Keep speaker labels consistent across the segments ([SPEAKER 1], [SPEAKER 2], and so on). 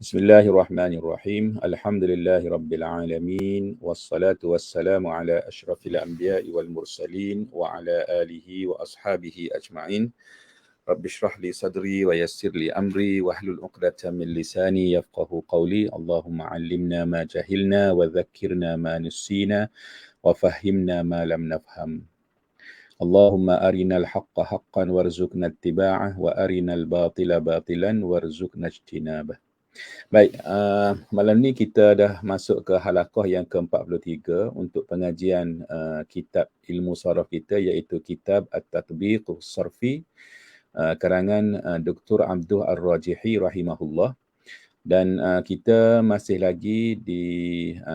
[SPEAKER 1] Bismillahirrahmanirrahim. Alhamdulillahirabbil wassalatu wassalamu ala asyrafil anbiya'i wal mursalin wa ala alihi wa ashabihi ajma'in. Rabbi shrah li sadri wa yassir li amri wahlul 'uqdatam min lisani yafqahu qawli. Allahumma 'allimna ma jahilna wa dhakkirna ma nussina wa fahhimna ma lam nafham. Allahumma arinal haqqa haqqan warzuqna ittiba'ah wa arinal batila batilan warzuqna ijtinabah. Baik, malam ni kita dah masuk ke halaqah yang ke-43 untuk pengajian kitab ilmu saraf kita, iaitu kitab At-Tatbiq As-Sarfi karangan Dr. Abdul Ar-Rajihi rahimahullah. Dan kita masih lagi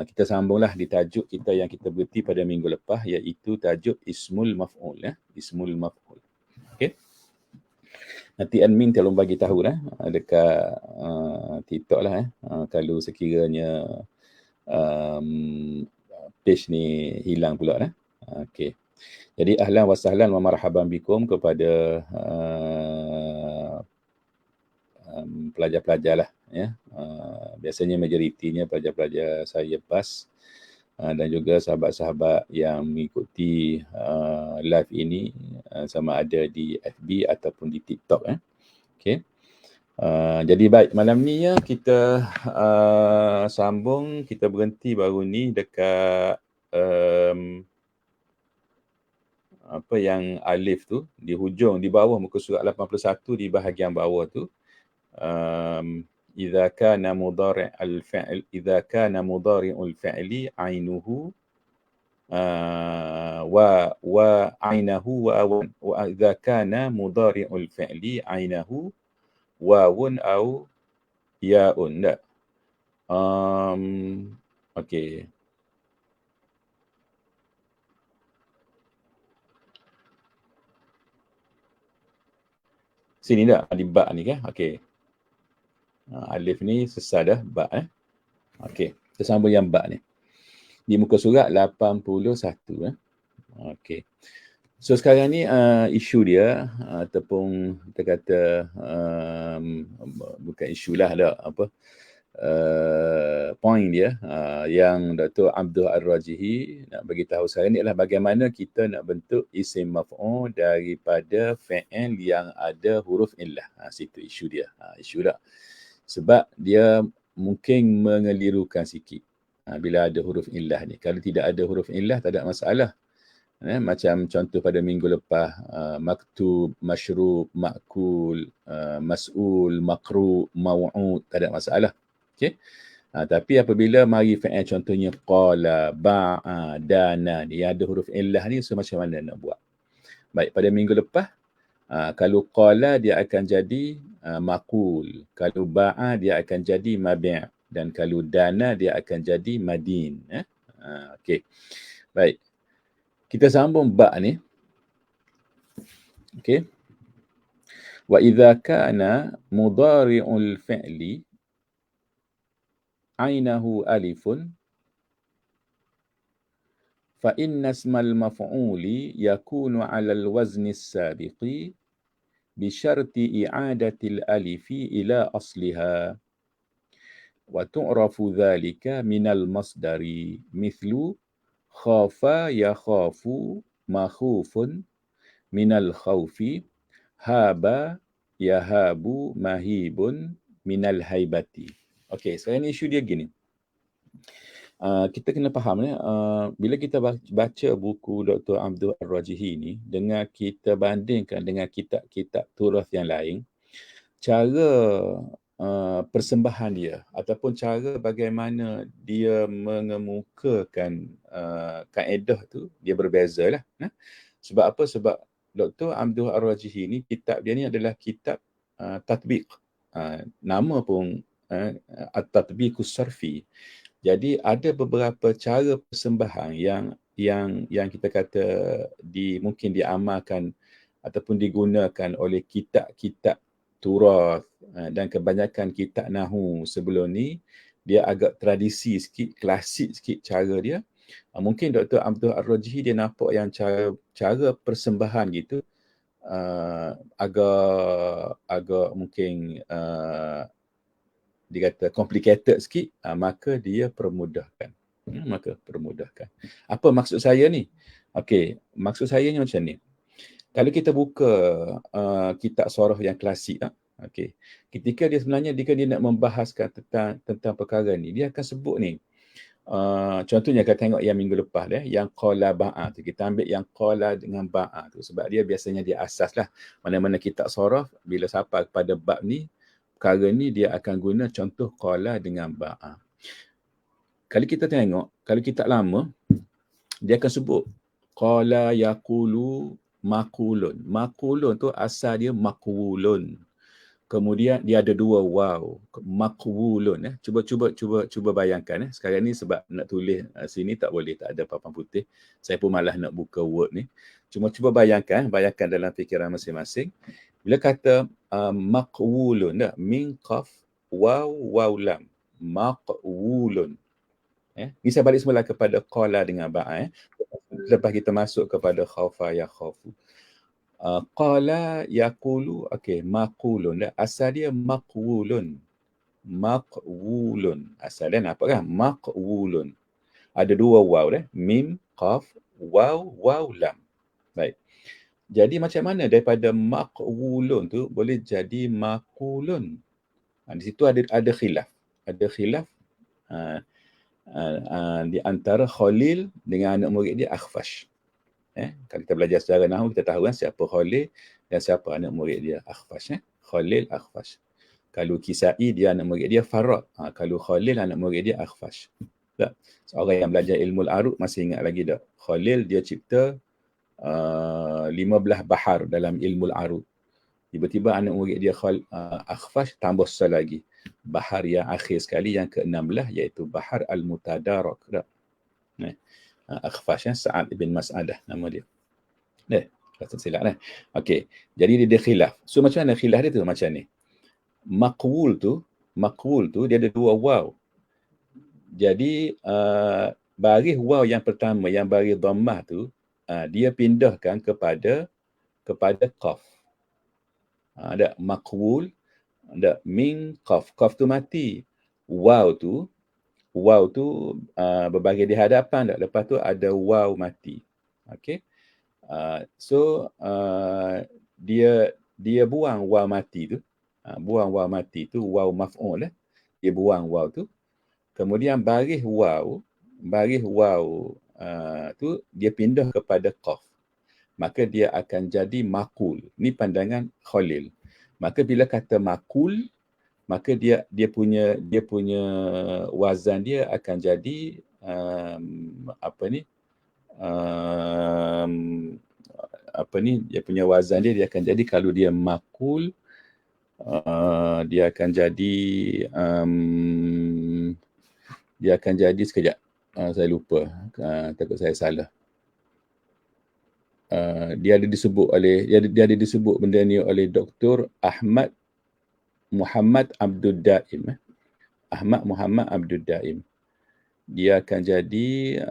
[SPEAKER 1] kita sambunglah di tajuk kita yang kita berhenti pada minggu lepas, iaitu tajuk Ismul Maf'ul. Ismul Maf'ul. Okey. Nanti admin tolong bagi tahu dekat TikTok kalau sekiranya page ni hilang pula Okey. Jadi ahlan wa sahlan wa marhaban bikum kepada pelajar-pelajar biasanya majoritinya pelajar-pelajar saya PAS dan juga sahabat-sahabat yang mengikuti live ini sama ada di FB ataupun di TikTok. Okey. Jadi baik, malam ni kita sambung, kita berhenti baru ni dekat apa yang alif tu di hujung di bawah muka surat 81 di bahagian bawah tu. Idza kana mudhari'ul fi'li ainuhu wa ainahu wa idza kana mudhari'ul fi'li ainahu wawun au yaun. Tak? Okey. Sini dah di ba ni kan? Okey. Alif ni sesat dah, ba Okey, kita sambung yang ba ni. Di muka surat 81 Okey. So sekarang ni isu dia ataupun kita kata bukan isu lah point dia yang Dr. Abdul Ar-Rajihi nak bagi tahu sekarang ni adalah bagaimana kita nak bentuk isim maf'ul daripada fi'il yang ada huruf illah. Situ isu dia. Isu tak? Sebab dia mungkin mengelirukan sikit bila ada huruf illah ni. Kalau tidak ada huruf illah tak ada masalah. Macam contoh pada minggu lepas, maktub, masyrub, makul, mas'ul, makru, maw'ud, tak ada masalah. Okey. Tapi apabila mari fi'il contohnya qala, ba'a, dana ni yang ada huruf illah ni, so macam mana nak buat? Baik, pada minggu lepas kalau qala dia akan jadi maqul, kalau ba'a dia akan jadi mabi', dan kalau dana dia akan jadi madin. Okey. Baik. Kita sambung ba ni. Okey. Wa idza kana mudhari'ul fi'li ainahu alifun fa inna ismal maf'uli yakunu 'ala al-wazni as-sabiqi bi syarti i'adatil alifi ila asliha wa tu'rafu dhalika minal masdari mithlu khafa yakhafu makhufun minal khawfi haba yahabu mahibun minal haibati. Okey, sekarang ni isu dia gini. Kita kena faham bila kita baca buku Dr. Abdul Ar-Rajihi ni dengan kita bandingkan dengan kitab-kitab turas yang lain, cara persembahan dia ataupun cara bagaimana dia mengemukakan kaedah tu dia berbezalah. Sebab apa? Sebab Dr. Abdul Ar-Rajihi ni kitab dia ni adalah kitab tatbiq. Nama pun At-Tatbiq As-Sarfi. Jadi ada beberapa cara persembahan yang kita kata mungkin diamalkan ataupun digunakan oleh kitab-kitab turas dan kebanyakan kitab nahwu sebelum ni, dia agak tradisi sikit, klasik sikit cara dia. Mungkin Dr. Abdul Ar-Rajihi dia nampak yang cara persembahan gitu agak mungkin dia kata complicated sikit, maka dia permudahkan. Maka permudahkan. Apa maksud saya ni? Okey, maksud saya ni macam ni. Kalau kita buka kitab surah yang klasik, okey. Ketika dia sebenarnya dia nak membahaskan tentang perkara ni, dia akan sebut ni. Contohnya kita tengok yang minggu lepas yang qala ba'a tu, kita ambil yang qala dengan ba'a tu sebab dia biasanya dia asas lah. Mana-mana kitab surah bila sampai kepada bab ni, perkara ni dia akan guna contoh qala dengan ba'a. Kalau kita tengok, kalau kitab lama, dia akan sebut qala yaqulu maqulun. Maqulun tu asal dia maqwulun. Kemudian dia ada dua waw, maqwulun. Cuba bayangkan. Sekarang ni sebab nak tulis sini tak boleh, tak ada papan putih. Saya pun malah nak buka Word ni. Cuba bayangkan dalam fikiran masing-masing. Bila kata maqwulun, min qaf waw waw lam, maqwulun. Ni saya balik semula kepada qala dengan ba'a. Lepas kita masuk kepada khaufa ya khaufu. Qala yaqulu, okey, maqulun. Asal dia maqwulun. Maqwulun. Asal dia apa kan? Maqwulun. Ada dua waw mim, qaf, waw, waw, lam. Baik. Jadi macam mana daripada maqwulun tu boleh jadi maqulun? Di situ ada khilaf. Ada khilaf di antara Khalil dengan anak murid dia Akhfash. Kalau kita belajar sejarah nahwu, kita tahu kan siapa Khalil dan siapa anak murid dia Akhfash. Khalil, Akhfash. Kalau Kisai, dia anak murid dia Farad. Kalau Khalil, anak murid dia Akhfash. Tak? Seorang yang belajar ilmu al-arud masih ingat lagi tak? Khalil dia cipta 15 bahar dalam ilmu al-arud. Tiba-tiba anak murid dia Akhfash tambah satu lagi. Bahar yang akhir sekali, yang ke-16, iaitu Bahar al-Mutadarak. Tak? Akhfash, Sa'ad ibn Mas'adah nama dia. Tak silap . Okey. Jadi dia khilaf. So macam mana khilaf dia tu? Macam ni. Maqwul tu dia ada dua waw. Jadi baris waw yang pertama, yang baris dhammah tu, dia pindahkan kepada qaf. Ada maqwul, ada min qaf. Qaf tu mati. Waw tu berbaris di hadapan dah. Lepas tu ada waw mati. Okey. Dia buang waw mati tu. Buang waw mati tu, waw maf'ul . Dia buang waw tu. Kemudian baris waw tu dia pindah kepada qaf. Maka dia akan jadi maqul. Ni pandangan Khalil. Maka bila kata maqul, maka dia punya wazan dia akan jadi dia punya wazan dia akan jadi, kalau dia maqul, dia akan jadi sekejap, saya lupa, takut saya salah. Dia ada disebut benda ni oleh Dr. Ahmad Muhammad Abdul Daim. Ahmad Muhammad Abdul Daim. Dia akan jadi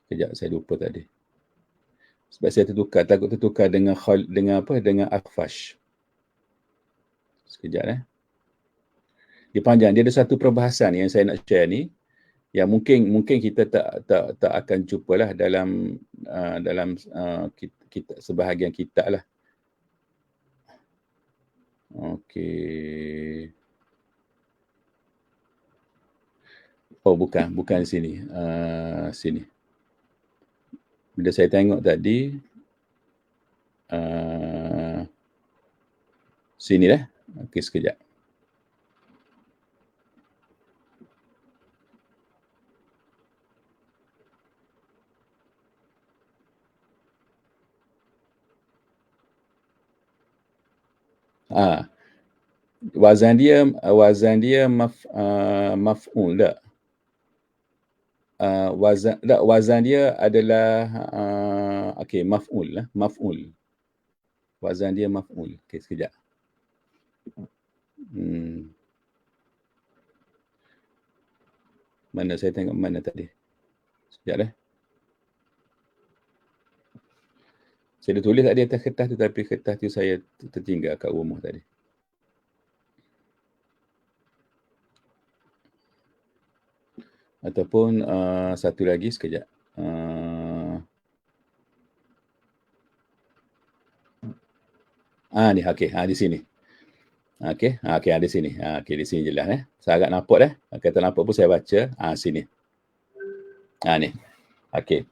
[SPEAKER 1] sekejap, saya lupa tadi. Sebab saya takut tertukar dengan Akhfash. Sekejap . Dia panjang, dia ada satu perbahasan yang saya nak share ni, yang mungkin kita tak akan jumpalah dalam kita sebahagian kitab lah. Okey. Oh, bukan di sini. Sini. Bila saya tengok tadi, sini lah. Okey, sekejap. Wazan dia maf'ul tak? Wazan dia adalah okey, maf'ul lah, maf'ul. Wazan dia maf'ul. Okey, sekejap. Mana saya tengok mana tadi? Sekejap . Saya dah tulis kat di atas kertas tu, tapi kertas tu saya tertinggal kat rumah tadi. Ataupun satu lagi sekejap. Ni okey, di sini. Okey, okey di sini. Okey di sini jelas Saya agak nampak dah. Kata nampak pun saya baca. Sini. Ni. Okey.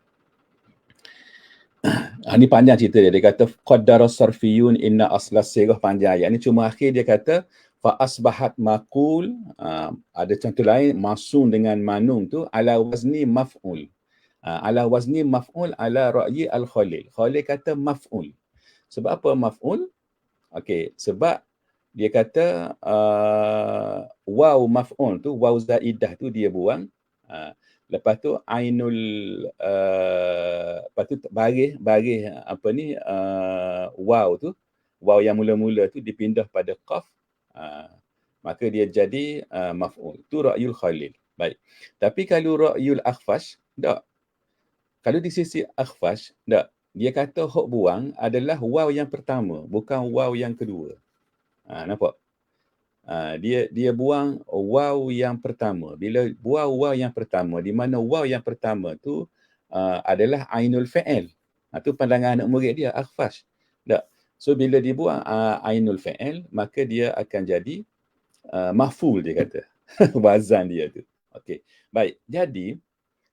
[SPEAKER 1] Ni panjang cerita dia. Dia kata qaddaras sarfiyun inna aslas sirah, panjang ayat ni. Cuma akhir dia kata fa asbahat maqul, ada contoh lain masum dengan manung tu ala wazni maf'ul. Ala wazni maf'ul ala ra'yi al-Khalil. Khalil kata maf'ul. Sebab apa maf'ul? Okey, sebab dia kata waw maf'ul tu, waw zaidah tu dia buang. Lepas tu ainul lepas tu baris apa ni waw tu, waw yang mula-mula tu dipindah pada qaf, maka dia jadi maf'ul. Tu ra'yul Khalil. Baik. Tapi kalau ra'yul Akhfash, tak. Kalau di sisi Akhfash, tak. Dia kata hok buang adalah waw yang pertama, bukan waw yang kedua. Nampak? Dia buang waw yang pertama. Bila buang waw yang pertama, di mana waw yang pertama tu adalah ainul fa'il. Tu pandangan anak murid dia, Akhfash. Tak. So bila dibuang ainul fa'il, maka dia akan jadi maf'ul, dia kata. Wazan dia tu. Okey. Baik. Jadi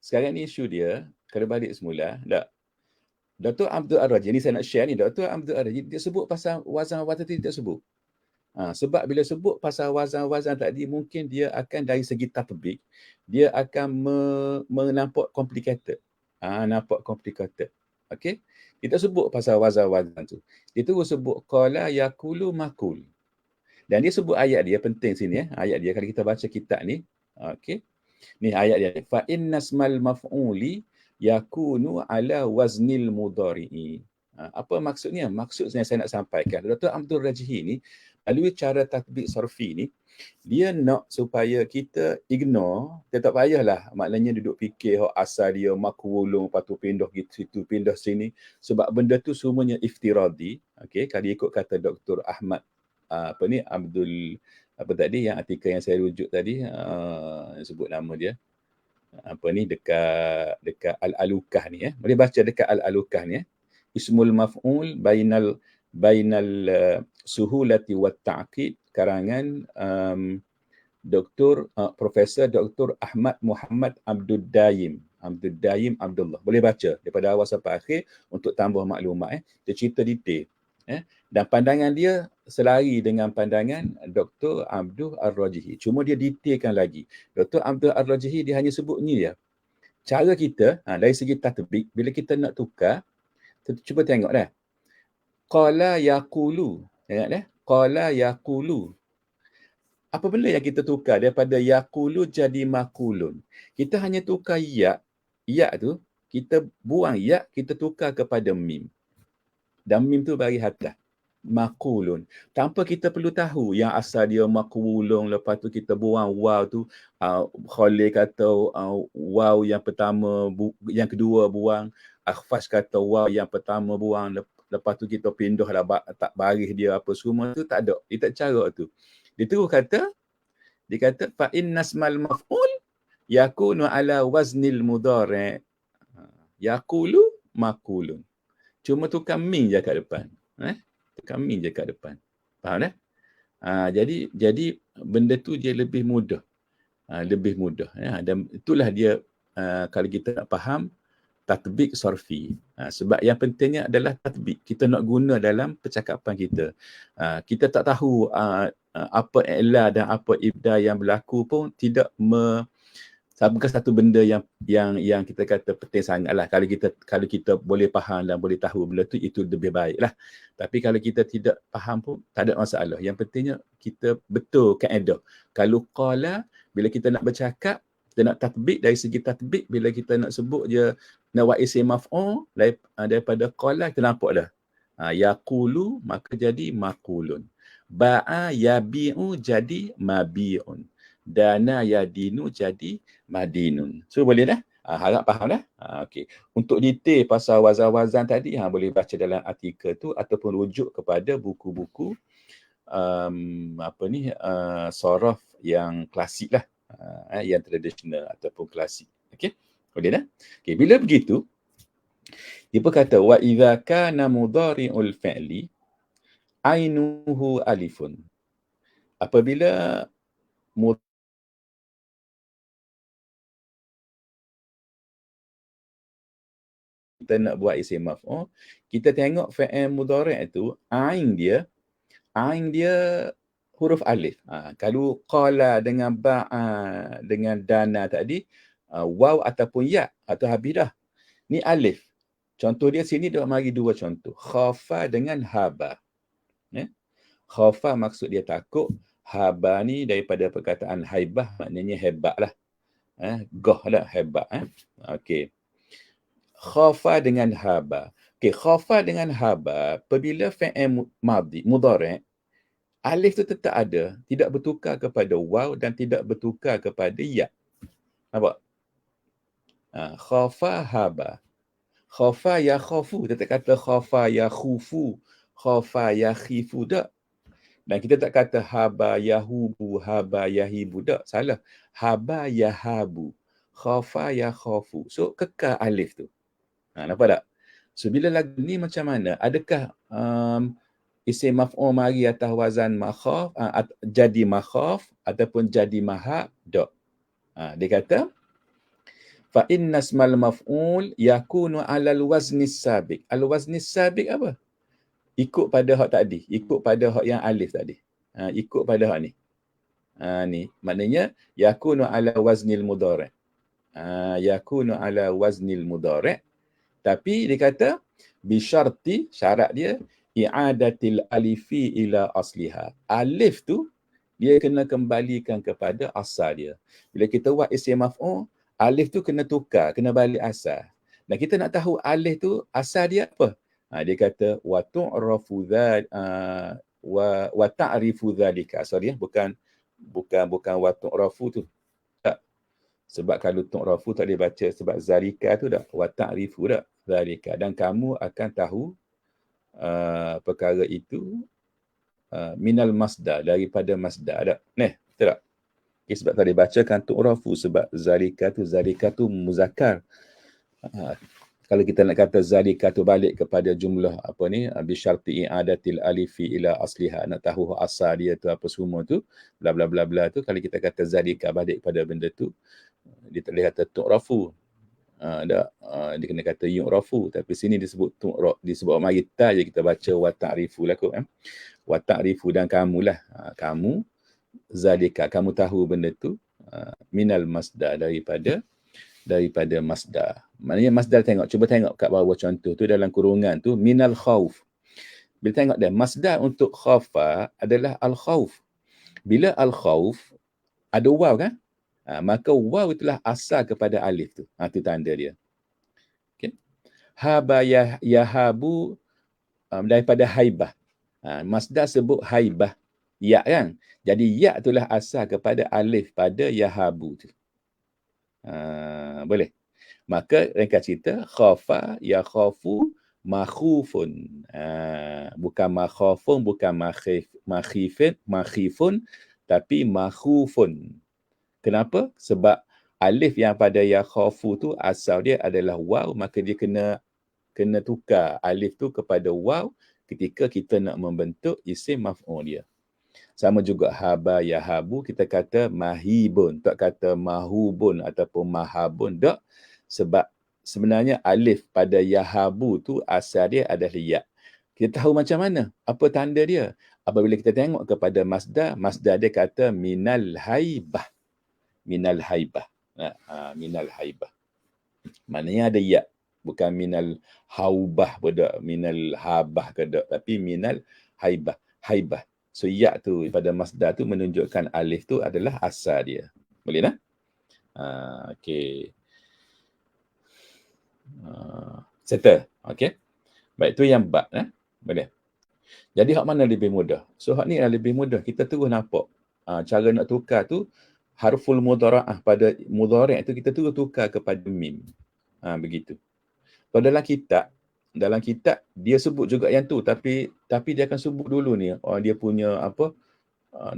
[SPEAKER 1] sekarang ni isu dia, kalau balik semula, tak. Dr. Abdul Ar-Rajhi, ni saya nak share ni, Dr. Abdul Ar-Rajhi dia sebut pasal wazan-wazan tu, dia sebut. Sebab bila sebut pasal wazan-wazan tadi, mungkin dia akan dari segi tatbik, dia akan menampak complicated. Nampak complicated. Okey? Kita sebut pasal wazan-wazan tu. Dia terus sebut qala yaqulu maqul. Dan dia sebut ayat dia, penting sini ayat dia kalau kita baca kitab ni. Okey. Ni ayat dia. Fa innasmal maf'uli yakunu ala waznil mudhari'i. Apa maksudnya? Maksudnya saya nak sampaikan, Dr. Abdul Rajhi ni melalui cara tatbik sarfi ni, dia nak supaya kita ignore, dia tak payahlah maknanya duduk fikir asal dia makwulung, lepas tu pindah situ, pindah sini, sebab benda tu semuanya iftiradi. Okey, kalau ikut kata Dr. Ahmad Abdul yang artikel yang saya rujuk tadi, sebut nama dia dekat Al-Alukah ni boleh baca dekat Al-Alukah ni ismul maf'ul bainal suhulati wat ta'qid, karangan Profesor Dr. Ahmad Muhammad Abdul Daim Abdullah. Boleh baca daripada awal sampai akhir untuk tambah maklumat. Dia cerita detail. Dan pandangan dia selari dengan pandangan Dr. Abdul Ar-Rajhi. Cuma dia detailkan lagi. Dr. Abdul Ar-Rajhi dia hanya sebut ni je. Cara kita dari segi tatbik, bila kita nak tukar, cuba tengok dah. Qala yaqulu. Tengok dah. Qala yaqulu. Apa benda yang kita tukar daripada yaqulu jadi maqulun? Kita hanya tukar ya. Ya tu, kita buang ya, kita tukar kepada mim. Dan mim tu bagi atas. Maqulun. Tanpa kita perlu tahu yang asal dia maqulun, lepas tu kita buang waw tu. Khalil kata waw yang pertama, yang kedua buang. Akhfash kata waw yang pertama buang, lepas tu kita pindah lah tak baris dia apa semua tu, tak ada. Dia tak cara tu. Dia terus kata, dia kata fa innasmal maf'ul yakunu ala waznil mudhari'. Yaqulu maqulun. Cuma tukar min je kat depan. Tukar min je kat depan. Faham dah? Jadi benda tu dia lebih mudah. Lebih mudah. Dan itulah dia kalau kita nak faham tatbik sarfi. Sebab yang pentingnya adalah tatbik. Kita nak guna dalam percakapan kita. Kita tak tahu apa i'la dan apa ibda yang berlaku pun tidak bukan satu benda yang kita kata penting sangatlah. Kalau kita boleh faham dan boleh tahu benda tu, itu lebih baiklah. Tapi kalau kita tidak faham pun tak ada masalah. Yang pentingnya kita betul kaedah. Kalau qala, bila kita nak bercakap, kita nak tatbik, dari segi tatbik, bila kita nak sebut je nak buat isim maf'ul daripada qala, kita nampak dah. Yaqulu maka jadi maqulun. Ba'a yabi'u jadi mabi'un. Dana yadinu jadi madinun. So boleh dah? Harap faham dah? Okey. Untuk detail pasal wazan-wazan tadi, boleh baca dalam artikel tu ataupun rujuk kepada buku-buku sorof yang klasik lah, yang tradisional ataupun klasik. Okey, boleh dah? Okey, bila begitu, dia pun kata wa idza kana mudhari'ul fi'li ainuhu alifun. Apabila kita nak buat isim maf'ul, kita tengok fi'il mudhari' itu ain dia huruf alif. Kalau qala dengan ba'a dengan dana tadi, waw ataupun ya atau habidah. Ni alif. Contoh dia sini dia mari dua contoh. Khafa dengan haba. Khafa maksud dia takut. Haba ni daripada perkataan haibah, maknanya hebat lah. Goh lah, hebat. Okey. Khafa dengan haba. Okey, khafa dengan haba, apabila fi'il mudhari', alif tu tetap ada, tidak bertukar kepada waw dan tidak bertukar kepada ya. Nampak? Khafa haba. Khafa ya khafu, kita tak kata khafa ya khufu, khafa ya khifu, tak. Dan kita tak kata haba yahubu, haba yahibu, tak. Salah. Haba yahabu, khafa ya khafu. So, kekal alif tu. Nampak tak? So, bila lagu ni macam mana? Adakah isim maf'ul mari atas wazan makhaf, jadi makhaf ataupun jadi mahab? Tak. Dia kata, fa inna ismal maf'ul yakunu 'alal waznis sabiq. Al waznis sabiq apa? Ikut pada hak tadi, ikut pada hak yang alif tadi. Ikut pada hak ni. Ni maknanya yakunu 'ala waznil mudhari'. Yakunu 'ala waznil mudhari'. Tapi dia kata bi syarti, syarat dia i'adatil alifi ila asliha. Alif tu dia kena kembalikan kepada asal dia. Bila kita buat isim maf'ul, alif tu kena tukar, kena balik asal. Dan kita nak tahu alif tu asal dia apa? Dia kata wa tu'rafu wa ta'rifu dzalika. Sorry, bukan wa tu'rafu tu. Tak. Sebab kalau tu'rafu tak boleh baca sebab zalika tu dah wa ta'rifu dah zalika, dan kamu akan tahu perkara itu minal masdar, daripada masdar. Betul tak? Okay, sebab tadi bacakan tu'rafu sebab zalika tu muzakkar. Kalau kita nak kata zalika tu balik kepada jumlah bi syarti i'adatil alifi ila asliha, nak tahu asal dia tu apa semua tu, bla bla bla bla tu, kalau kita kata zalika balik pada benda tu, dia tak boleh kata tu'rafu. Dia kena kata yu'rafu, tapi sini disebut disebut mari ta je kita baca wa ta'rifu lah kot. Wa ta'rifu, dan kamulah, kamu zalika, kamu tahu benda tu minal masdar, daripada masdar. Maknanya masdar, cuba tengok kat bawah contoh tu dalam kurungan tu, minal khauf. Bila tengok dia, masdar untuk khafa adalah al-khauf. Bila al-khauf ada waw kan? Maka waw itulah asal kepada alif tu. Tu tanda dia. Okay. Haba yahabu daripada haibah. Masdar sebut haibah. Ya kan? Jadi ya itulah asal kepada alif pada yahabu tu. Boleh. Maka ringkas cerita, khafa yakhafu makhufun. Bukan makhafun, bukan makhifun, tapi makhufun. Kenapa? Sebab alif yang pada yakhafu tu asal dia adalah waw, maka dia kena tukar alif tu kepada waw ketika kita nak membentuk isim maf'ul dia. Sama juga haba yahabu, kita kata mahibun, tak kata mahubun ataupun mahabun, tak. Sebab sebenarnya alif pada yahabu tu asal dia adalah ya. Kita tahu macam mana? Apa tanda dia? Apabila kita tengok kepada masdar dia kata minal haibah. Minal haibah. Minal haibah. Maknanya ada ya. Bukan minal haubah pada minal habah ke tak, tapi minal haibah. Haibah. So ya tu pada masdar tu menunjukkan alif tu adalah asal dia. Boleh dah? Okey. Settle. Okey. Baik, tu yang bab. Boleh. Jadi hak mana lebih mudah? So hak ni lebih mudah. Kita terus nampak cara nak tukar tu harful mudhara'ah pada mudhari' itu kita tukar kepada mim. Begitu. Kalau dalam kitab dia sebut juga yang tu, tapi dia akan sebut dulu ni dia punya apa,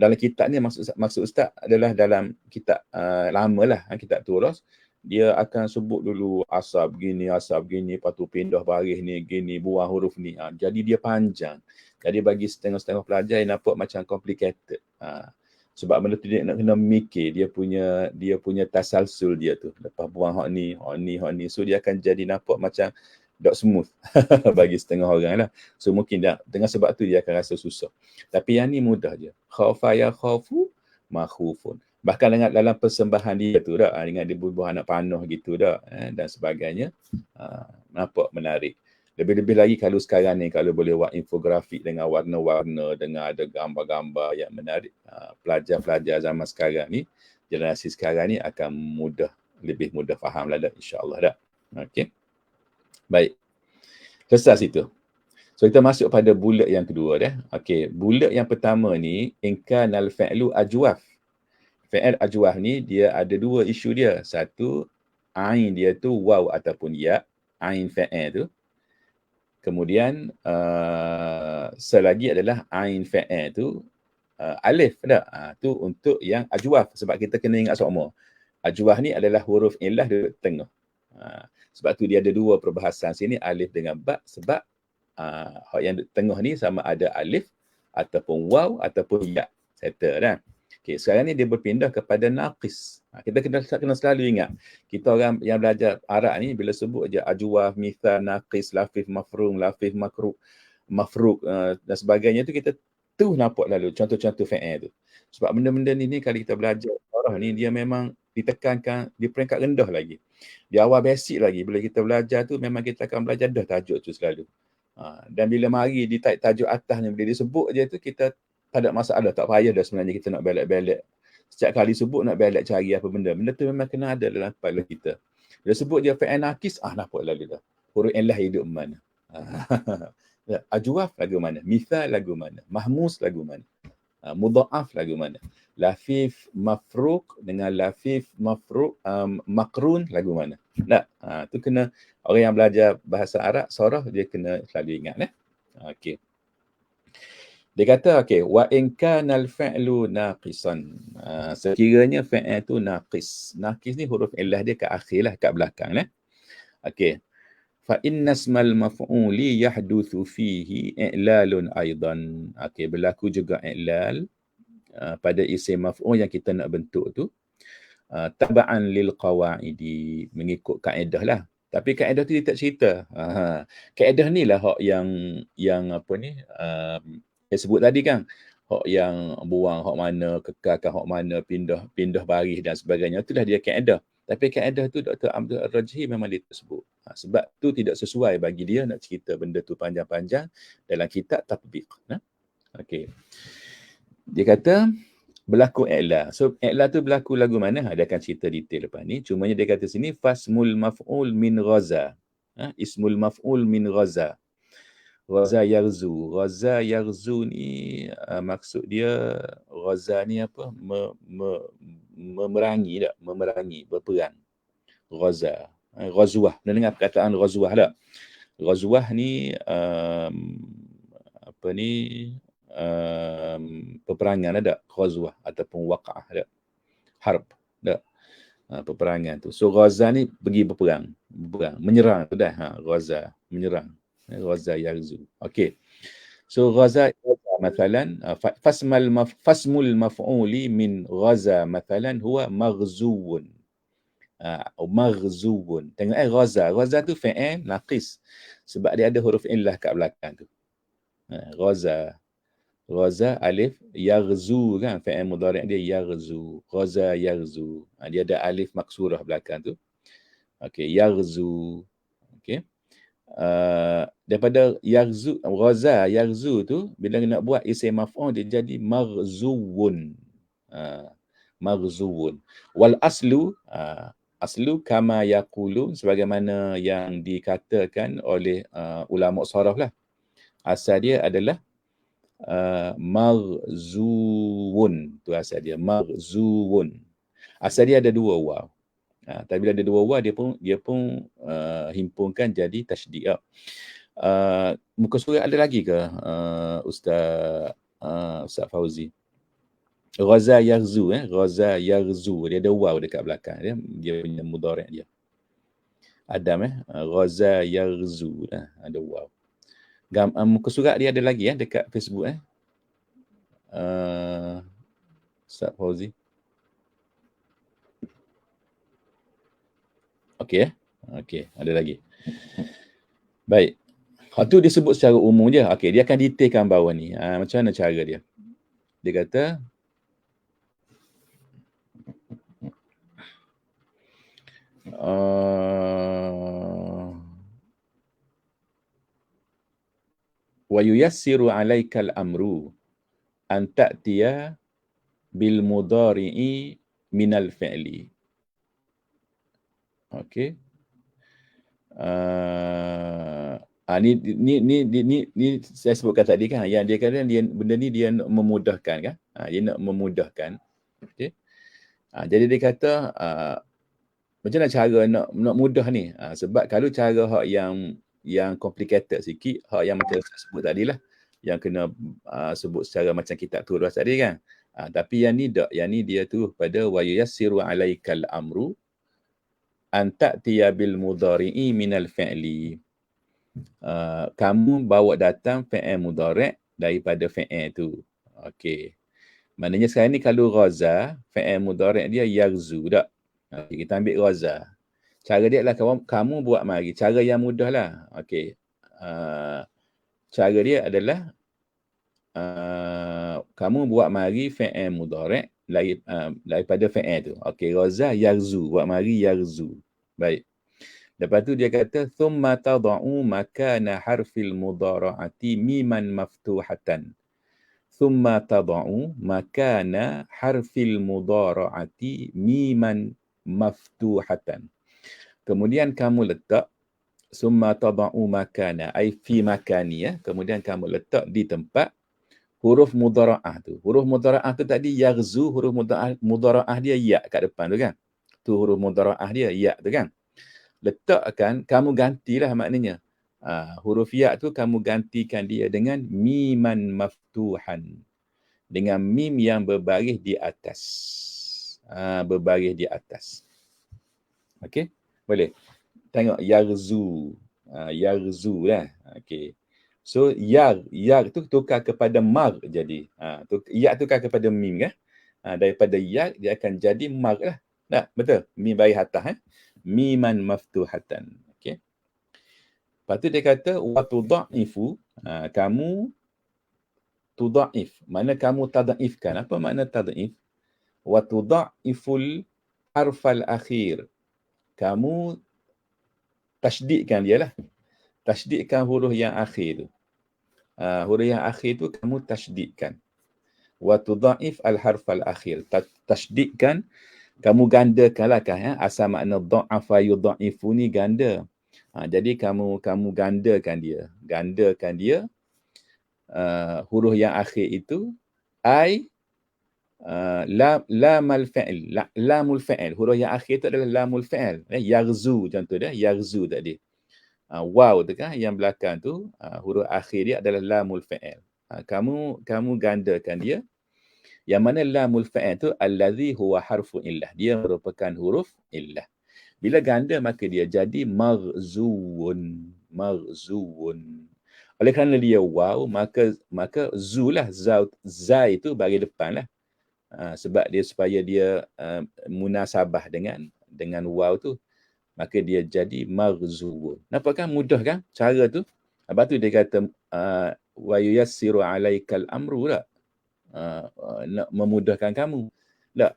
[SPEAKER 1] dalam kitab ni maksud ustaz adalah dalam kitab lama lah, kitab Turas, dia akan sebut dulu asal begini, lepas tu pindah baris ni, gini, buang huruf ni. Jadi dia panjang. Jadi bagi setengah-setengah pelajar yang nampak macam complicated. Sebab benda tu dia nak kena mikir dia punya tasalsul dia tu. Lepas buang hak ni. So dia akan jadi nampak macam dot smooth bagi setengah orang lah. So mungkin dengan sebab tu dia akan rasa susah. Tapi yang ni mudah je. Khafa ya khafu makhufun. Bahkan dalam persembahan dia tu dah, dengan dia bubuh anak panah gitu dah, dan sebagainya. Nampak menarik. Lebih-lebih lagi kalau sekarang ni, kalau boleh buat infografik dengan warna-warna, dengan ada gambar-gambar yang menarik, pelajar-pelajar zaman sekarang ni, generasi sekarang ni akan lebih mudah faham lah dah, insyaAllah dah. Okey. Baik. Selesai situ. So kita masuk pada bulat yang kedua dah. Okey, bulat yang pertama ni, in kana al-fi'lu ajwaf. Fi'il ajwaf ni dia ada dua isu dia. Satu, ain dia tu waw ataupun ya, ain fi'il tu. Kemudian selagi adalah ain fi'il tu alif dah. Tu untuk yang ajwaf, sebab kita kena ingat semua. Ajwaf ni adalah huruf illah di tengah. Sebab tu dia ada dua perbahasan sini, alif dengan ba, sebab yang di tengah ni sama ada alif ataupun waw ataupun ya. Settle dah. Okey, sekarang ni dia berpindah kepada naqis. Kita kena selalu ingat. Kita orang yang belajar Arab ni bila sebut je ajwaf, mithal, naqis, lafif mafrum, lafif mafruq dan sebagainya tu, kita tu nampak lalu contoh-contoh fi'il tu. Sebab benda-benda ni kalau kita belajar Arab ni, dia memang ditekankan di peringkat rendah lagi. Di awal basic lagi, bila kita belajar tu memang kita akan belajar dah tajuk tu selalu. Dan bila mari di tajuk atas ni, bila disebut je tu, kita tak ada masalah, tak payah dah sebenarnya kita nak belak-belak. Setiap kali sebut nak belak cari apa benda. Benda tu memang kena ada dalam kepala kita. Bila sebut je fi'il naqis, nampak lalu dah. Huruf illah hidup mana? Ajwaf lagu mana? Mithal lagu mana? Mahmus lagu mana? Mudha'af lagu mana? Lafif mafruq dengan lafif mafruq makrun lagu mana? Tu kena orang yang belajar bahasa Arab sorah dia kena selalu ingat. Okey. Dia kata wa in kana al-fi'lu naqisan. Sekiranya fi'il tu naqis. Naqis ni huruf illah dia kat akhir lah, kat belakang lah. Okey. Fa inna ismal maf'uli yahduthu fihi i'lalun aidan. Okey, berlaku juga i'lal pada isim maf'ul yang kita nak bentuk tu. Taba'an lil qawaidi, mengikut kaedah lah. Tapi kaedah tu dia tak cerita. Kaedah ni lah hak yang apa ni, saya sebut tadi kan, hak yang buang hak mana, kekalkan hak mana, pindah baris dan sebagainya, itulah dia kaedah. Tapi kaedah tu Dr. Abdul Rajhi memang dia tersebut. Sebab tu tidak sesuai bagi dia nak cerita benda tu panjang-panjang dalam kitab tatbiq. Okey. Dia kata berlaku i'la. So i'la tu berlaku lagu mana? Dia akan cerita detail lepas ni. Cumanya dia kata sini fasmul maf'ul min ghaza. Ismul maf'ul min ghaza. Ghaza yaghzu. Ghaza yaghzu ni maksud dia, ghaza ni apa? Memerangi tak? Memerangi, berperang. Ghaza. Ghazwah. Anda dengar perkataan ghazwah tak? Ghazwah ni apa ni? Peperangan ada, ghazwah ataupun waqa'ah ada. Harb ada. Peperangan tu. So ghaza ni pergi berperang, menyerang tu dah. Ghaza, menyerang. Ghaza yaghzu. Okey. So ghaza mathalan fasmul maf'uli min ghaza mathalan huwa maghzuun. Maghzuun. Tengok ghaza. Ghaza tu fi'il naqis. Sebab dia ada huruf illah kat belakang tu. Ghaza. Ghaza alif, yaghzu kan, fi'il mudhari' dia yaghzu. Ghaza yaghzu. Dia ada alif maksurah belakang tu. Okey, yaghzu. Okey. Daripada yaghzu, ghaza yaghzu tu bila nak buat isim maf'ul dia jadi maghzuun. Maghzuun. Wal aslu aslu kama yaqulun, sebagaimana yang dikatakan oleh ulama saraf lah. Asal dia adalah maghzuun, tu asal dia maghzuun. Asal dia ada dua waw. Tapi bila ada dua waw, dia pun himpunkan jadi tasydid. Muka surat ada lagi ke Ustaz Fauzi? Ghaza yaghzu, Ghaza yaghzu, dia ada waw dekat belakang dia punya mudhari' dia. Adam Ghaza yaghzu, ada waw. Muka surat dia ada lagi dekat Facebook Ustaz Fauzi. Okey Okey, ada lagi. Baik. Hak tu disebut secara umum je. Okey, dia akan detailkan bawah ni. Macam mana cara dia? Dia kata wa yuyassiru 'alaikal amru an ta'tiya bil mudhari'i minal fi'li. Okey. Ni saya sebutkan tadi kan, yang dia kata benda ni dia nak memudahkan kan. Dia nak memudahkan. Okey. Jadi dia kata macam mana cara nak mudah ni? Sebab kalau cara hak yang complicated sikit, hak yang macam saya sebut tadi lah, yang kena sebut secara macam kitab turas tadi kan. Tapi yang ni tak, yang ni dia tu pada wa yuyassiru 'alaikal amru an ta'tiya bil mudhari'i minal fi'li. Kamu bawa datang fi'il mudhari' daripada fi'il tu. Okey. Maknanya sekarang ni kalau ghaza, fi'il mudhari' dia yaghzu tak? Okay, kita ambil ghaza. Cara dia adalah kamu buat mari. Cara yang mudah lah. Okey. Cara dia adalah kamu buat mari fi'il mudhari' daripada fi'il tu. Okey, ghaza yaghzu, buat mari yaghzu. Baik. Lepas tu dia kata thumma tad'u makana harfil mudhara'ati miman maftuhatan. Thumma tad'u makana harfil mudhara'ati miman maftuhatan. Kemudian kamu letak thumma tad'u makana ai fi makani kemudian kamu letak di tempat huruf mudhara'ah tu. Huruf mudhara'ah tu tadi yaghzu, huruf mudhara'ah dia ya kat depan tu kan. Tu huruf mudhara'ah dia ya tu kan. Letakkan, kamu gantilah maknanya. Huruf ya tu kamu gantikan dia dengan miman maftuhan. Dengan mim yang berbaris di atas. Berbaris di atas. Okey? Boleh? Tengok yaghzu. Yaghzu lah. Okey. So, yag tu tukar kepada mar jadi. Ya tukar kepada mim kan? Daripada yag dia akan jadi mar lah. Tak? Betul? Mim baris atas miman maftuhatan. Okey. Lepas tu dia kata wa tudha'ifu, kamu tudha'if. Mana kamu tadha'ifkan? Apa makna tadha'if? Wa tudha'iful harfal akhir. Kamu tasydidkan dia lah. Tasydidkan huruf yang akhir tu. Huruf yang akhir tu kamu tasydidkan. Wa tudha'if al harfal akhir. Tasydidkan, kamu gandakanlah kan asal makna dha'afa yudha'ifu ni ganda. Jadi kamu gandakan dia. Gandakan dia huruf yang akhir itu ai lamul fi'il. Lamul fi'il. Huruf yang akhir itu adalah lamul fi'il. Yaghzu contoh dia, yaghzu tadi. Waw tu kan yang belakang tu huruf akhir dia adalah lamul fi'il. Kamu gandakan dia. Yang mana lamul fa'il tu allazi huwa harfu illah. Dia merupakan huruf illah. Bila ganda maka dia jadi maghzuun. Maghzuun. Oleh kerana dia waw maka zu lah, za itu bagi depan lah. Sebab dia supaya dia munasabah dengan waw tu, maka dia jadi maghzuun. Nampak kan mudah kan cara tu? Lepas tu dia kata wa yuyassiru 'alaikal amru lah. Nak memudahkan kamu. Tak.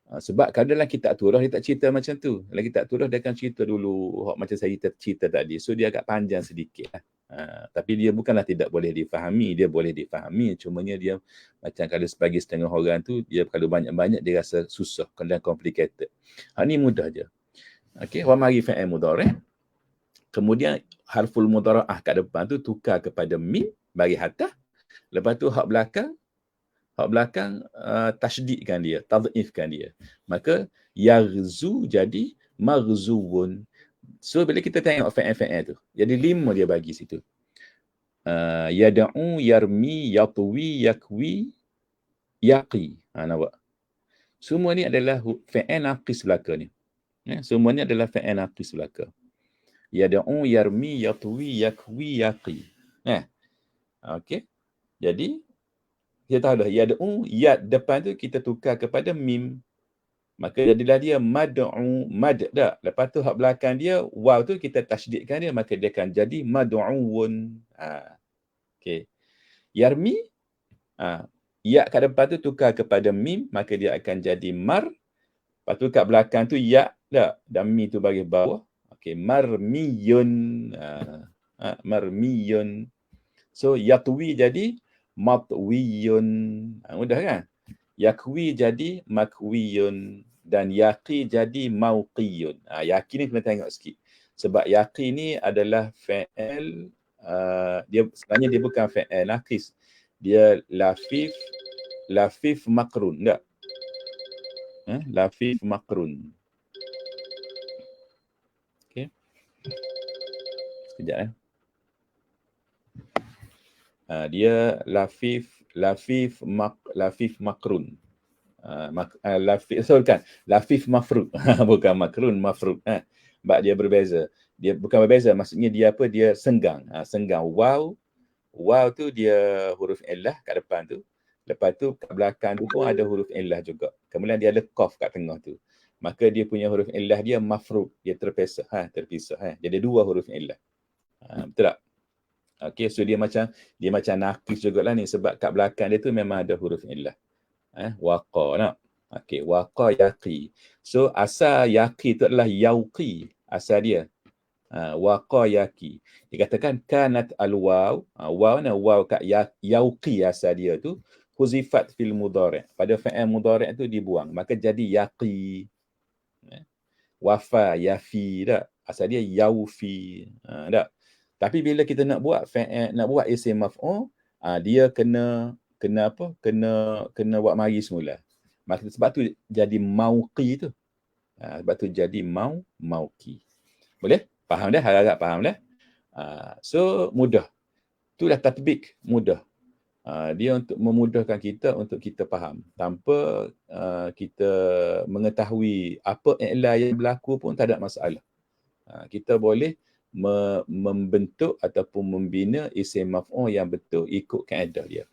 [SPEAKER 1] Sebab kadang dalam kitab turah dia tak cerita macam tu. Dalam kitab turah dia akan cerita dulu macam saya cerita tadi. So dia agak panjang sedikit lah. Tapi dia bukanlah tidak boleh difahami. Dia boleh difahami. Cumanya dia macam kalau sebagai setengah orang tu, dia kalau banyak-banyak dia rasa susah. Kadang complicated. Ni mudah je. Okey. Wa mari fa'il mudhari'. Kemudian harful mudhara'ah kat depan tu tukar kepada mim bagi atas. Lepas tu hak belakang hak belakang tasydidkan dia, tadhifkan dia. Maka yaghzu jadi maghzuun. So bila kita tengok fa'il tu, jadi 5 dia bagi situ. Yad'u, yarmi, yatwi, yakwi, yaqi. Nampak? Semua ni adalah fa'il naqis belaka ni. Semua ni adalah fa'il naqis belaka. Yad'u, yarmi, yatwi, yakwi, yaqi. Okey. Jadi kita tahu dah yad'u, ya depan tu kita tukar kepada mim. Maka jadilah dia mad'u, mad dak. Lepas tu hak belakang dia waw tu kita tasydidkan dia, maka dia akan jadi mad'uun. Okey. Yarmi, ya kat depan tu tukar kepada mim, maka dia akan jadi mar. Lepas tu kat belakang tu ya dak, dan mi tu bagi bawah. Okey, marmiyun. Marmiyun. So yatwi jadi matwiyun. Mudah kan? Yakwi jadi makwiyun, dan yaqi jadi mauqiyun. Yaqi ni kena tengok sikit. Sebab yaqi ni adalah fa'il, dia sebenarnya dia bukan fa'il naqis. Dia lafif makrun. Tak? Lafif makrun. Okey. Sekejap dia lafif makrun. Lafif mafrud. Bukan makrun, mafrud. Sebab dia berbeza. Dia bukan berbeza, maksudnya dia apa? Dia senggang. Senggang. Waw tu dia huruf illah kat depan tu. Lepas tu kat belakang tu pun ada huruf illah juga. Kemudian dia ada qaf kat tengah tu. Maka dia punya huruf illah dia mafrud. Dia terpisah. Jadi 2 huruf illah. Betul tak? Okey, so dia macam naqis jugalah ni, sebab kat belakang dia tu memang ada huruf illah. Waqa nak. Okey, waqa yaqi. So asal yaqi tu adalah yauqi, asal dia. Waqa yaqi. Dikatakan kanat al-waw. Waw ni waw kat yauqi asal dia tu huzifat fil mudhari'. Pada fa'il mudhari' tu dibuang, maka jadi yaqi. Wafa yafi dak. Asal dia yaufi. Tak. Tapi bila kita nak buat fa'il, nak buat isim maf'ul, dia kena apa? Kena buat mari semula. Maka sebab tu jadi mauqi tu. Sebab tu jadi mauqi. Boleh? Faham dah? Harap faham dah. So mudah. Tu dah tatbik, mudah. Dia untuk memudahkan kita untuk kita faham. Tanpa kita mengetahui apa i'la yang berlaku pun tak ada masalah. Kita boleh membentuk ataupun membina isim maf'ul yang betul ikut kaedah dia.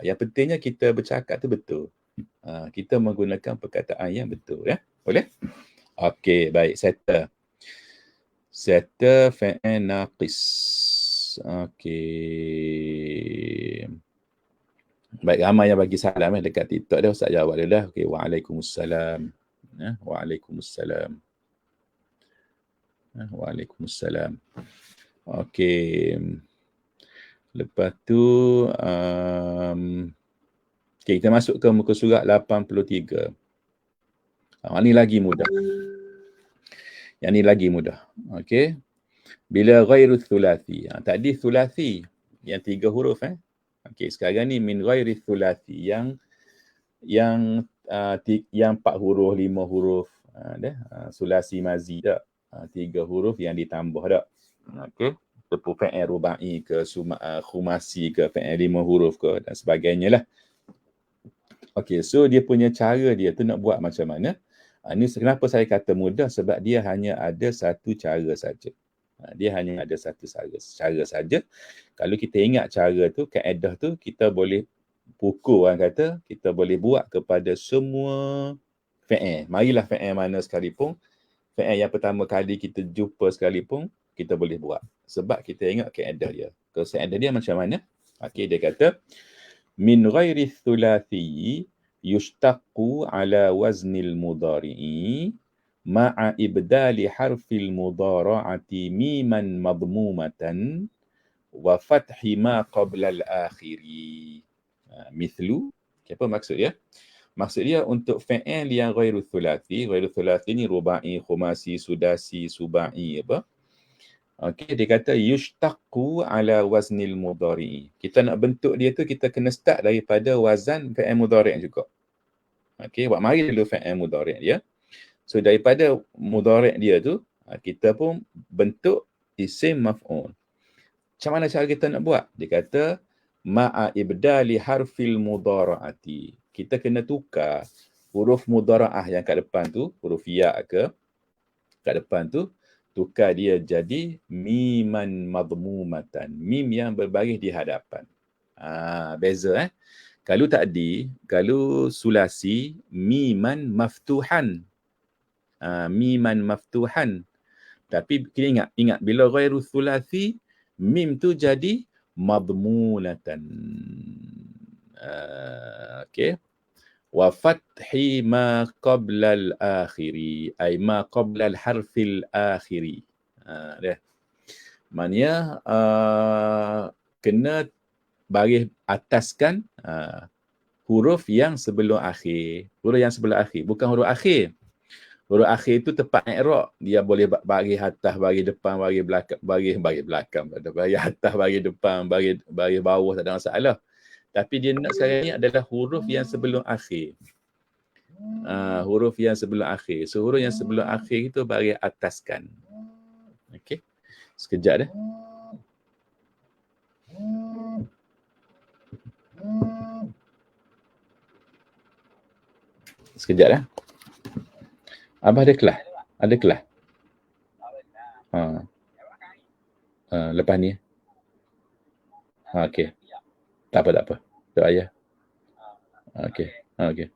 [SPEAKER 1] Yang pentingnya kita bercakap tu betul. Kita menggunakan perkataan yang betul, ya. Boleh? Okey, baik, settle fa'il naqis. Okey. Baik, ramai yang bagi salam dekat TikTok dia. Ustaz jawab dia dah. Okey, waalaikumsalam. Waalaikumsalam. Waalaikumsalam. Okey. Lepas tu okay, kita masuk ke muka surat 83. Ini lagi mudah. Yang ni lagi mudah. Okey. Bila ghairu thulathi. Tadi thulathi yang 3 huruf Okey, sekarang ni min ghairi thulathi yang 4 huruf, 5 huruf. Sulasi mazi tak? 3 huruf yang ditambah tak? Okey. Seperti fa'il rubai ke khumasi ke fa'il 5 huruf ke dan sebagainya lah. Okey, so dia punya cara dia tu nak buat macam mana? Ini kenapa saya kata mudah, sebab dia hanya ada satu cara saja. Dia hanya ada satu cara saja. Kalau kita ingat cara tu, kaedah tu, kita boleh pukul, orang kata, kita boleh buat kepada semua fa'il. Marilah fa'il mana sekalipun, fa'il yang pertama kali kita jumpa sekalipun, kita boleh buat. Sebab kita ingat kaedah dia. Kaedah dia macam mana? Okey, dia kata, min ghairi thulathi yushtaqu ala waznil mudhari'i ma'a ibdali harfil mudhara'ati miman madmumatan wa fathi ma qabla al-akhiri. Mithlu, apa maksud dia? Maksud dia untuk fa'il yang ghairu thulathi ni rubai, khumasi, sudasi, subai apa? Okey, dia kata yushtaqu ala waznil mudhari'i. Kita nak bentuk dia tu, kita kena start daripada wazan fi'il mudhari' juga. Okey, buat mari dulu fi'il mudhari' dia. So daripada mudhari' dia tu, kita pun bentuk isim maf'ul. Macam mana cara kita nak buat? Dia kata ma'a ibdali harfil mudhara'ati. Kita kena tukar huruf mudhara'ah yang kat depan tu, huruf ya ke kat depan tu, tukar dia jadi miman madmumatan. Mim yang berbaris di hadapan. Beza Kalau takdi, kalau sulasi, miman maftuhan. Miman maftuhan. Tapi kita ingat bila ghairu sulasi, mim tu jadi madmunatan. Okey. Wa fathi ma qabla al-akhiri, ay ma qabla al-harfil akhiri. Dia. Maknanya kena baris ataskan huruf yang sebelum akhir. Huruf yang sebelum akhir, bukan huruf akhir. Huruf akhir itu tepat i'rab. Dia boleh baris atas, baris depan, baris belakang, baris belakang, baris atas, baris depan, baris bawah, tak ada masalah. Tapi dia nak sekarang ni adalah huruf yang sebelum akhir. Huruf yang sebelum akhir. So huruf yang sebelum akhir itu baris ataskan. Okey. Sekejap dah. Sekejap dah. Abah ada kelas? Ada kelas? Lepas ni? Okey. Tak apa. Doa ayah. Okey. Okey.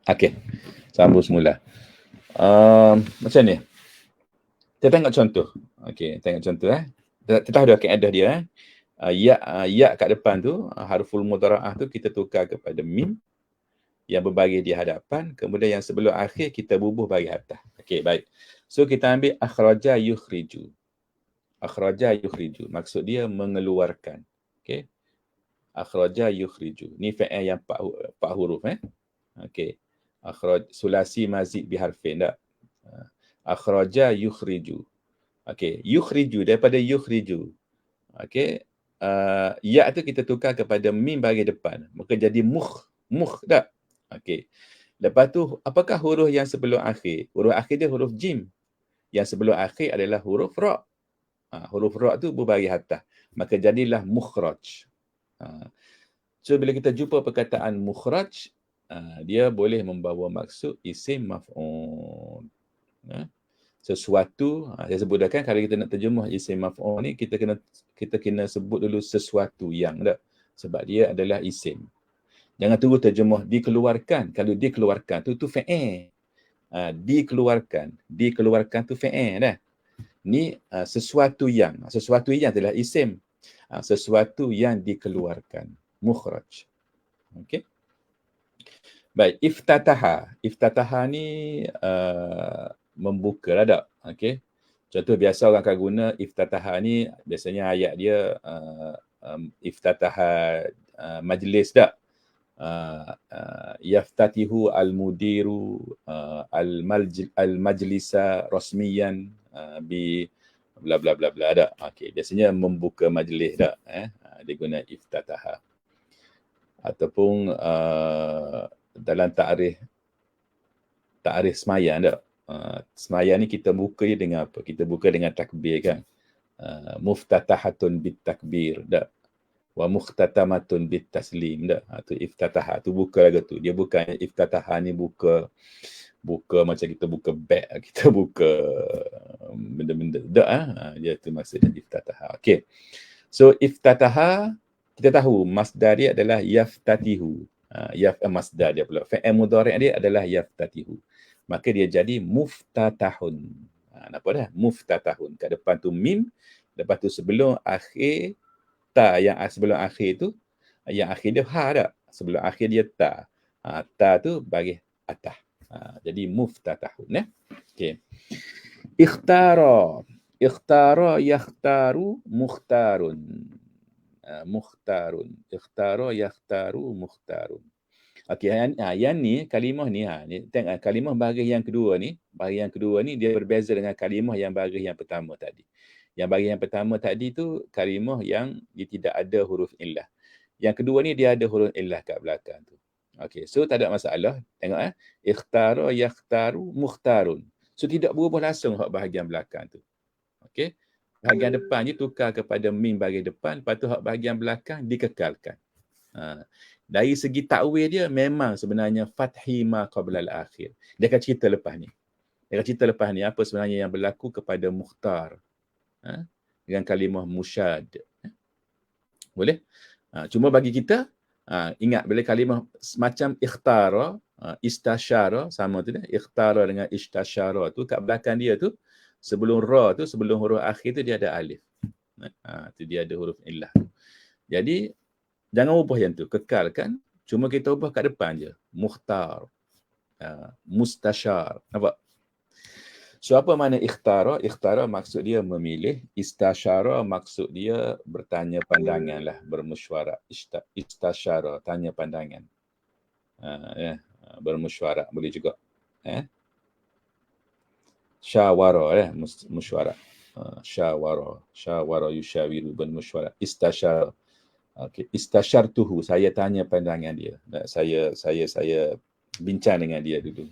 [SPEAKER 1] Okey. Sambung semula. Macam ni. Kita tengok contoh. Okey, tengok contoh Kita tahu dah kaedah dia ya kat depan tu, harful mudhara'ah tu kita tukar kepada mim yang berbaris di hadapan, kemudian yang sebelum akhir kita bubuh baris atas. Okey, baik. So kita ambil akhraja yukhriju. Akhraja yukhriju, maksud dia mengeluarkan. Okey. Akhraja yukhriju. Ni fi'il yang 4 huruf Okey. Akhraj sulasi mazid biharfin tak? Akhraja yukhriju. Okey, yukhriju, daripada yukhriju. Okey. Ya tu kita tukar kepada mim baris depan. Maka jadi muh tak? Okey. Lepas tu, apakah huruf yang sebelum akhir? Huruf akhir dia huruf jim. Yang sebelum akhir adalah huruf ra'. Huruf ra' tu berbaris atas. Maka jadilah mukhraj. So, bila kita jumpa perkataan mukhraj, dia boleh membawa maksud isim maf'ul. Sesuatu, saya sebut dah kan, kalau kita nak terjemah isim maf'ul ni, kita kena sebut dulu sesuatu yang tak? Sebab dia adalah isim. Jangan tunggu terjemah dikeluarkan. Kalau dikeluarkan tu fi'il. Dikeluarkan tu fi'il dah. Ni sesuatu yang adalah isim. Sesuatu yang dikeluarkan. Mukhraj. Okey. Baik, iftataha ni membuka lah tak? Okey. Contoh biasa orang akan guna iftataha ni, biasanya ayat dia iftataha majlis tak? Yaftatihu al-mudiru al-majlisa rasmiyan bi bla bla bla bla tak? Okey, biasanya membuka majlis tak? Dia guna iftataha. Ataupun dalam ta'rif sembahyang tak? Sembahyang ni kita buka dia dengan apa? Kita buka dengan takbir kan? Muftatahatun bit takbir tak? Wa mukhtatamatun bit taslim tak? Tu iftataha, tu buka lagu tu. Dia bukan iftataha ni buka macam kita buka beg, kita buka benda-benda tak dia tu maksudnya iftataha. Okey. So iftataha, kita tahu masdar dia adalah yaftatihu. Masdar dia pula. Fi'il mudhari' dia adalah yaftatihu. Maka dia jadi muftatahun. Nampak dah? Muftatahun. Kat depan tu mim, lepas tu sebelum akhir ta, yang sebelum akhir tu, yang akhir dia ha tak? Sebelum akhir dia ta. Ta tu baris atas. Jadi muftatahun. Okey. Ikhtara yakhtaru mukhtarun. Mukhtarun. Ikhtara yakhtaru mukhtarun. Okey, yang ni kalimah ni ni tengok kalimah baris yang kedua ni, dia berbeza dengan kalimah yang baris yang pertama tadi. Yang baris yang pertama tadi tu kalimah yang dia tidak ada huruf illah. Yang kedua ni dia ada huruf illah kat belakang tu. Okey, so tak ada masalah. Tengok ikhtara yakhtaru mukhtarun. So tidak berubah langsung hak bahagian belakang tu. Okey. Bahagian depan ni tukar kepada mim baris depan, lepas tu hak bahagian belakang dikekalkan. Dari segi takwil dia memang sebenarnya fathi ma qabla al-akhir. Dia akan cerita lepas ni. Apa sebenarnya yang berlaku kepada mukhtar. Dengan kalimah musyad. Boleh? Cuma bagi kita, ingat bila kalimah macam ikhtara, istasyara, sama tu dia. Ikhtara dengan istasyara tu, kat belakang dia tu, sebelum ra tu, sebelum huruf akhir tu dia ada alif. Tu dia ada huruf illah. Jadi, jangan ubah yang tu, kekalkan. Cuma kita ubah kat depan je. Mukhtar, mustasyar. Nampak? So apa makna ikhtara? Ikhtara maksud dia memilih. Istasyara maksud dia bertanya pandangan lah. Bermesyuarat. Istasyara, tanya pandangan. Bermesyuarat boleh juga. Syawara, mesyuarat. Syawara yusyawiru bermesyuarat. Istasyara. Okay. Istasyartuhu, saya tanya pandangan dia. Saya bincang dengan dia dulu.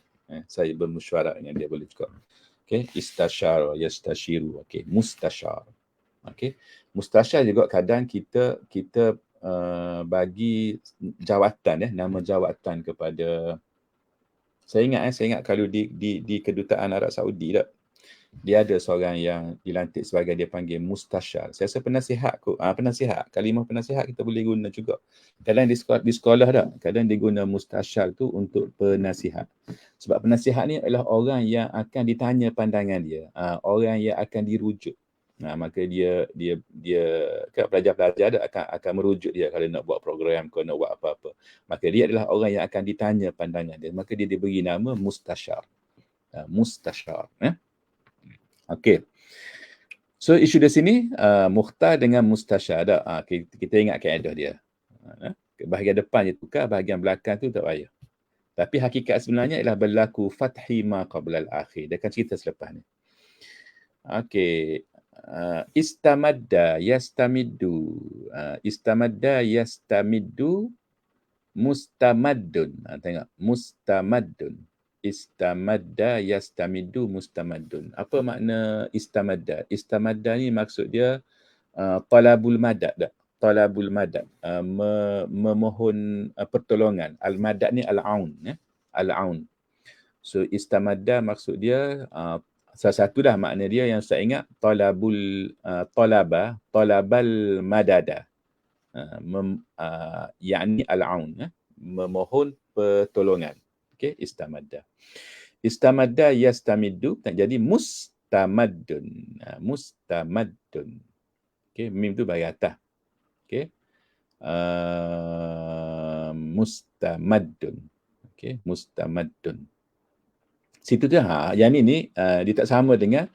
[SPEAKER 1] Saya bermesyuarat dengan dia, boleh juga. Okay. Istasyara, yastasyiru. Okay. Mustasyar. Okay. Mustasyar juga kadang kita bagi jawatan, nama jawatan kepada, saya ingat kalau di kedutaan Arab Saudi tak, dia ada seorang yang dilantik sebagai, dia panggil mustasyar. Saya rasa penasihat kot. Penasihat. Kalimah penasihat kita boleh guna juga. Kadang di sekolah tak, kadang diguna mustasyar tu untuk penasihat. Sebab penasihat ni adalah orang yang akan ditanya pandangan dia. Orang yang akan dirujuk. Maka dia kan pelajar-pelajar akan merujuk dia kalau nak buat program ke nak buat apa-apa. Maka dia adalah orang yang akan ditanya pandangan dia. Maka dia diberi nama mustasyar. Mustasyar. Okey. So isu di sini mukhtar dengan mustasyar. Kita ingat kaedah dia. Bahagian depan je tukar, bahagian belakang tu tak payah. Tapi hakikat sebenarnya ialah berlaku fathi ma qabla al-akhir. Dia akan cerita selepas ni. Okey. Istamadda yastamiddu. Istamadda yastamiddu mustamaddun. Tengok. Mustamaddun. Istamadda yastamiddu mustamaddun. Apa makna istamadda? Istamadda ni maksud dia talabul madad. Talabul madad. Memohon pertolongan. Al-madad ni al-aun. Al-aun. So istamadda maksud dia, salah satu dah makna dia yang saya ingat, talabal madada. Yakni al-aun. Memohon pertolongan. Okay, istamadda. Istamadda yastamiddu, jadi mustamaddun. Mustamaddun. Okay, mim tu bagi atas. Okay. Mustamaddun. Okay, mustamaddun. Situ tu, yang ini dia tak sama dengan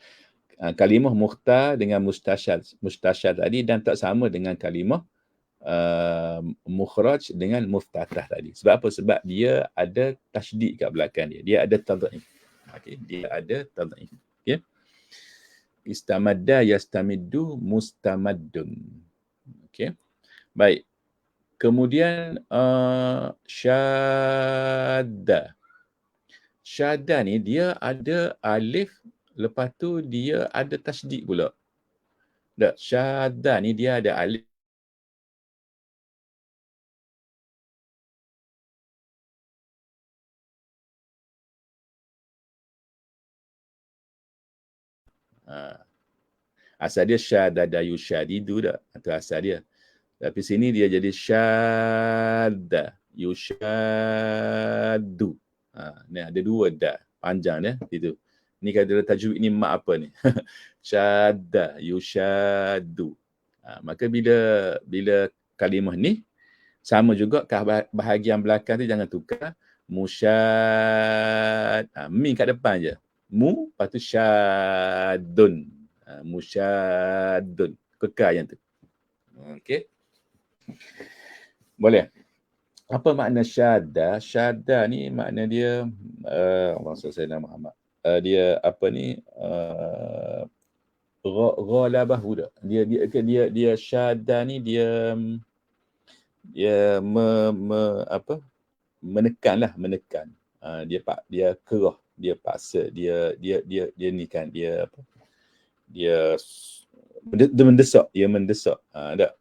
[SPEAKER 1] kalimah mukhtar dengan mustasyar. Mustasyar tadi, dan tak sama dengan kalimah mukhraj dengan muftatah tadi. Sebab apa? Sebab dia ada tasydid kat belakang dia. Dia ada tad'if. Okey, dia ada tad'if. Okey. Istamadda yastamiddu mustamaddun. Okey. Baik. Kemudian syadda. Syadda ni dia ada alif, lepas tu dia ada tasydid pula. Tak, syadda ni dia ada alif. Asal dia syadada yusyadidu tak? Itu asal dia. Tapi sini dia jadi syadda yusyaddu. Ni ada dua dah. Panjang dia. Itu. Ni kata tajwid ni mak apa ni? Syadda yusyaddu. Maka bila kalimah ni, sama juga bahagian belakang tu jangan tukar. Musyad. Min kat depan je. Mu, lepas tu syadun. Musyadun. Kekal yang tu. Okey. Boleh. Apa makna syadda? Syadda ni makna dia maksud saya nama Muhammad. Dia apa ni? Ghalabah budak. Dia syadda ni dia menekan. Dia kerah, dia paksa, dia ni kan dia apa? Dia mendesak, tak.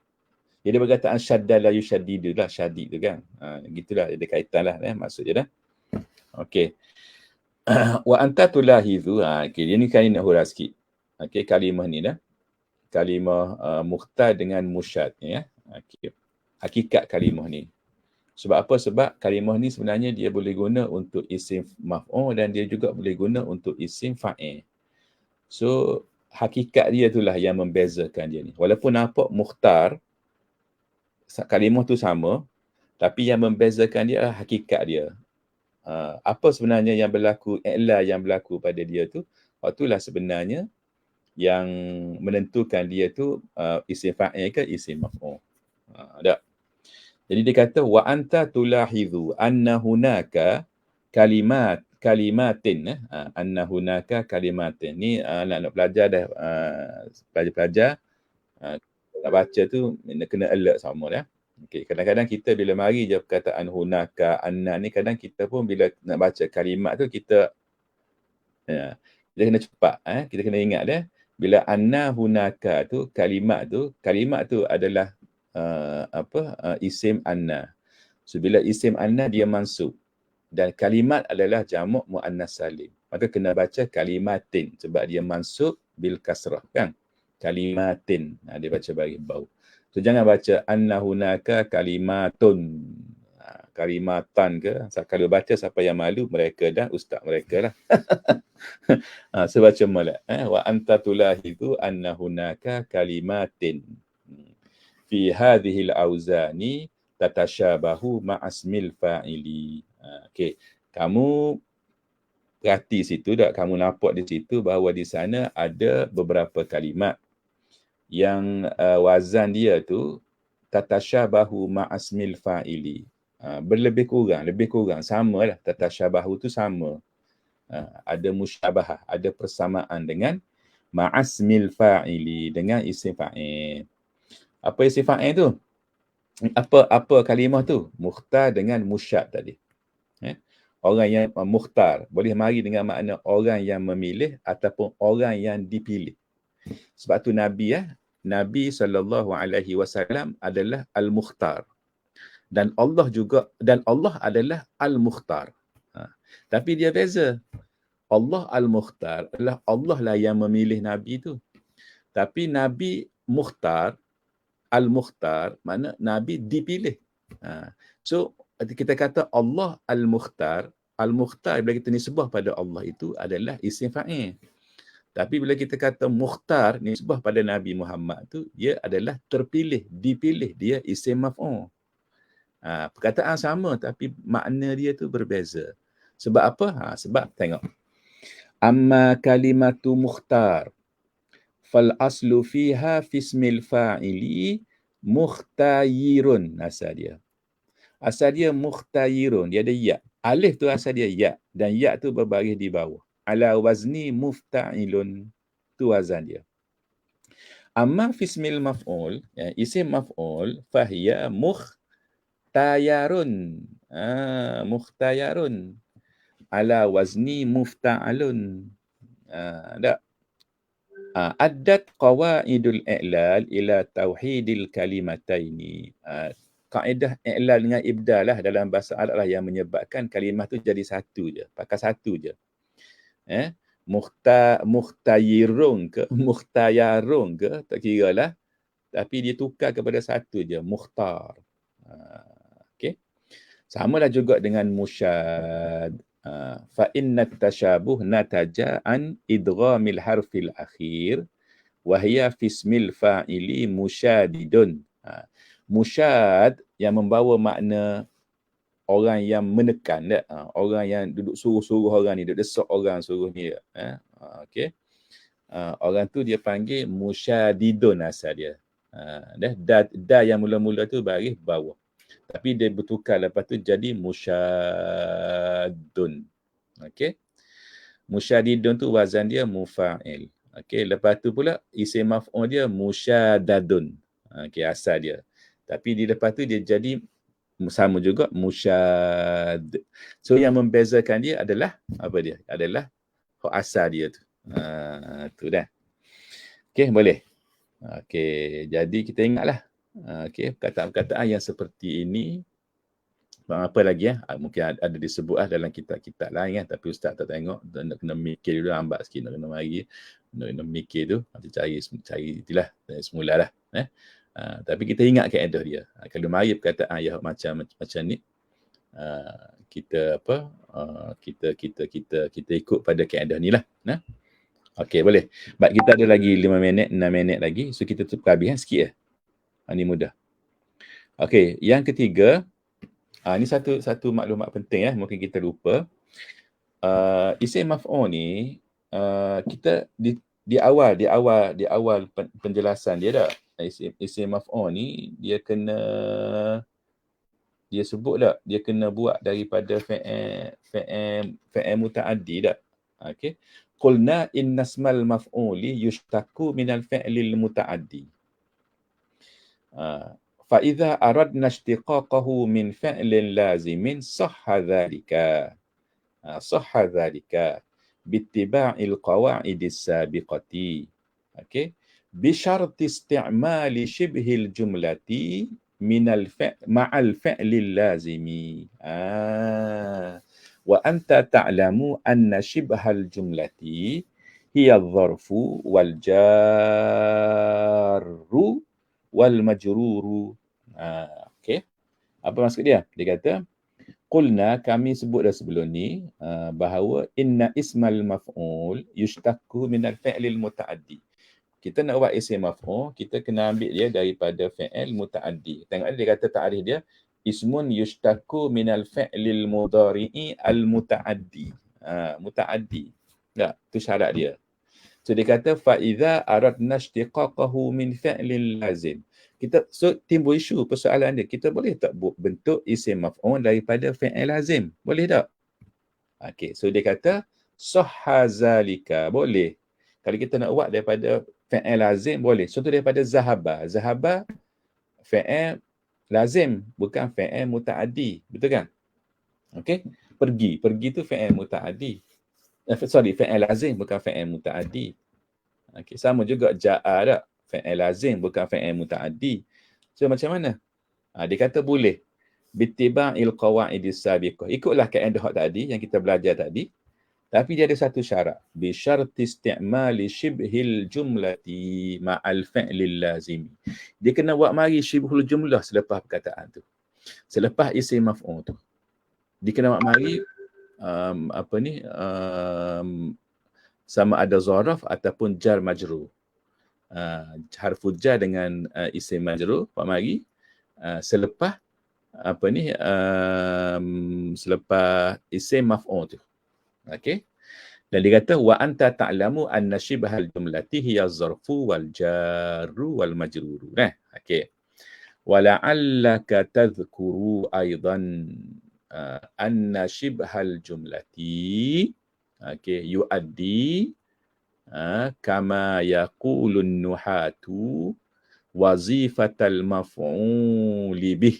[SPEAKER 1] Jadi perkataan syadda la yushaddidu lah, syadid tu kan. Gitulah, ada kaitan lah maksud dia dah. Okey. Wa anta tulahizu. Okey, dia ni kali nak huraikan sikit. Okey, kalimah ni dah. Kalimah mukhtar dengan musyad ya. Okey. Hakikat kalimah ni. Sebab apa? Sebab kalimah ni sebenarnya dia boleh guna untuk isim maf'ul dan dia juga boleh guna untuk isim fa'il. So, hakikat dia itulah yang membezakan dia ni. Walaupun nampak mukhtar, kalimah tu sama, tapi yang membezakan dia adalah hakikat dia. Apa sebenarnya yang berlaku, i'la yang berlaku pada dia tu, waktulah sebenarnya yang menentukan dia tu isim fa'il ke isim maf'ul. Tak? Jadi dia kata wa anta tulahizu anna hunaka kalimatin anna hunaka kalimatin. Ni nak belajar dah, pelajar-pelajar nak baca tu kena alert sama dah. Okey, kadang-kadang kita bila mari je perkataan hunaka, anna ni kadang kita pun bila nak baca kalimat tu kita kena cepat, kita kena ingat dia bila anna hunaka tu kalimat tu adalah isim anna. So bila isim anna dia mansub dan kalimat adalah jamak muannas salim. Maka kena baca kalimatin sebab dia mansub bil kasrah kan. Kalimatin. Dia baca bagi bau. So jangan baca anna hunaka kalimatun. Kalimatan ke. Kalau baca siapa yang malu, mereka dan ustaz mereka lah. So baca molek. Wa anta tulahidu anna hunaka kalimatin. Fi hadhil auzani tatashabahu ma'asmil fa'ili. Okey. Kamu perhati situ tak? Kamu nampak di situ bahawa di sana ada beberapa kalimat yang wazan dia tu tatashabahu ma'asmil fa'ili. Lebih kurang samalah. Tatashabahu tu sama. Ada musyabahah, ada persamaan dengan ma'asmil fa'ili, dengan isim fa'il. Apa isim fa'il tu? Apa kalimah tu? Mukhtar dengan musyad tadi. Orang yang mukhtar boleh mari dengan makna orang yang memilih ataupun orang yang dipilih. Sebab tu Nabi SAW adalah al-mukhtar. Dan Allah adalah al-mukhtar. Tapi dia beza. Allah al-mukhtar adalah Allah lah yang memilih Nabi tu. Tapi Nabi mukhtar, al-mukhtar, makna Nabi dipilih. So, kita kata Allah al-mukhtar bila kita nisbah pada Allah itu adalah isim fa'il. Tapi bila kita kata mukhtar, nisbah pada Nabi Muhammad tu, dia adalah terpilih, dipilih, dia isim maf'ul. Perkataan sama tapi makna dia tu berbeza. Sebab apa? Sebab tengok. Amma kalimatu mukhtar fal aslu fiha fismil fa'ili mukhtayirun asal dia. Asal dia mukhtayirun, dia ada ya. Alif tu asal dia ya dan ya tu berbaris di bawah. Ala wazni mufta'ilun, tu wazan dia. Amma fismil maf'ul, isim maf'ul fahiya mukhtayarun. Mukhtayarun ala wazni mufta'alun. Tak? Addat qawaidul i'lal ila tauhidil kalimataini. Kaedah i'lal dengan ibdal lah dalam bahasa Arab lah yang menyebabkan kalimah tu jadi satu je. Pakai satu je. Mukhtayirun ke, mukhtayarun ke, tak kira lah. Tapi dia tukar kepada satu je. Mukhtar. Okay. Sama lah juga dengan musyad. Fa inna tashabuh nataja an idghamil harfil akhir wa hiya fismil fa'ili musyadidun. Musyad yang membawa makna orang yang menekan, orang yang duduk suruh-suruh orang ni, duduk desak orang suruh ni. Okey. Orang tu dia panggil musyadidun asal dia. Da yang mula-mula tu baris bawah. Tapi dia bertukar lepas tu jadi musyadun. Okey. Musyadidun tu wazan dia mufa'il. Okey, lepas tu pula isim maf'ul dia musyadadun. Okey, asal dia. Tapi di lepas tu dia jadi sama juga musyad. So yang membezakan dia adalah apa dia? Adalah asal dia tu. Tu dah. Okey, boleh. Okey, jadi kita ingatlah. Okey, perkataan-perkataan yang seperti ini apa lagi mungkin ada disebut dalam kitab-kitab lain kan, tapi ustaz tak tengok, nak kena mikir dulu, lambat sikit nak kena mari, nak kena mikir tu, nanti cari itulah dari semula lah. Tapi kita ingat kaedah dia. Kalau mari perkataan yang macam ni, kita kita ikut pada kaedah ni lah. Okey, boleh. Baik, kita ada lagi 5 minit, 6 minit lagi, so kita tutup habis sikit ni mudah. Okey, yang ketiga, ini satu maklumat penting mungkin kita lupa. Isim maf'ul ni kita di awal penjelasan dia dah. Isim maf'ul ni dia sebut dah, dia kena buat daripada fi'il muta'addi dah. Okey. Qulna inna ismal maf'uli yushtaku minal fi'lil muta'addi. فإذا أردنا اشتقاقه من فعل لازم صح ذلك باتباع القواعد السابقة. Okay. بشرط استعمال شبه الجملة من الفعل مع الفعل اللازم. وأنت تعلم أن شبه الجملة هي الظرف والجار والمجرور. Okey. Apa maksud dia? Dia kata, qulna, kami sebut dah sebelum ni, bahawa inna ismal maf'ul yushtaku minal fi'lil muta'addi. Kita nak buat isim maf'ul, kita kena ambil dia daripada fi'il muta'addi. Tengok dia kata ta'rif dia, ismun yushtaku minal fi'lil mudhari'i al-muta'addi. Muta'addi. Tak, tu syarat dia. So dia kata fa'idha aradna ishtiqaqahu min fi'lil lazim. So timbul isu persoalan dia, kita boleh tak bentuk isim maf'ul daripada fi'il lazim? Boleh tak? Okey, so dia kata sahha zalika, boleh. Kalau kita nak buat daripada fi'il lazim boleh. Contoh daripada zahaba. Zahaba fi'il lazim, bukan fi'il muta'addi, betul kan? Okey, pergi tu fi'il muta'addi. Fi'il lazim bukan fi'il muta'addi. Okey, sama juga ja'a tak? Fi'il lazim bukan fi'il muta'addi. So macam mana? Dia kata boleh. Bittiba'il qawaidis sabiqah. Ikutlah kaedah tadi yang kita belajar tadi. Tapi dia ada satu syarat. Bi syarti isti'mali shibhil jumlati ma'al fi'lil lazim. Dia kena buat mari shibhul jumlah selepas perkataan tu. Selepas isim maf'ul tu. Dia kena buat mari sama ada zaraf ataupun jar majrur. Harfu jar dengan isim majrur buat mari selepas selepas isim maf'ul tu. Okey. Dan dia kata wa anta ta'lamu anna shibhal jumlati hiya zarfu wal jarru wal majruru. Okey. Wa la'allaka tadhkuru aidan anna shibhal jumlati yuaddi kama yaqulun nuhatu wazifatal maf'uli bih.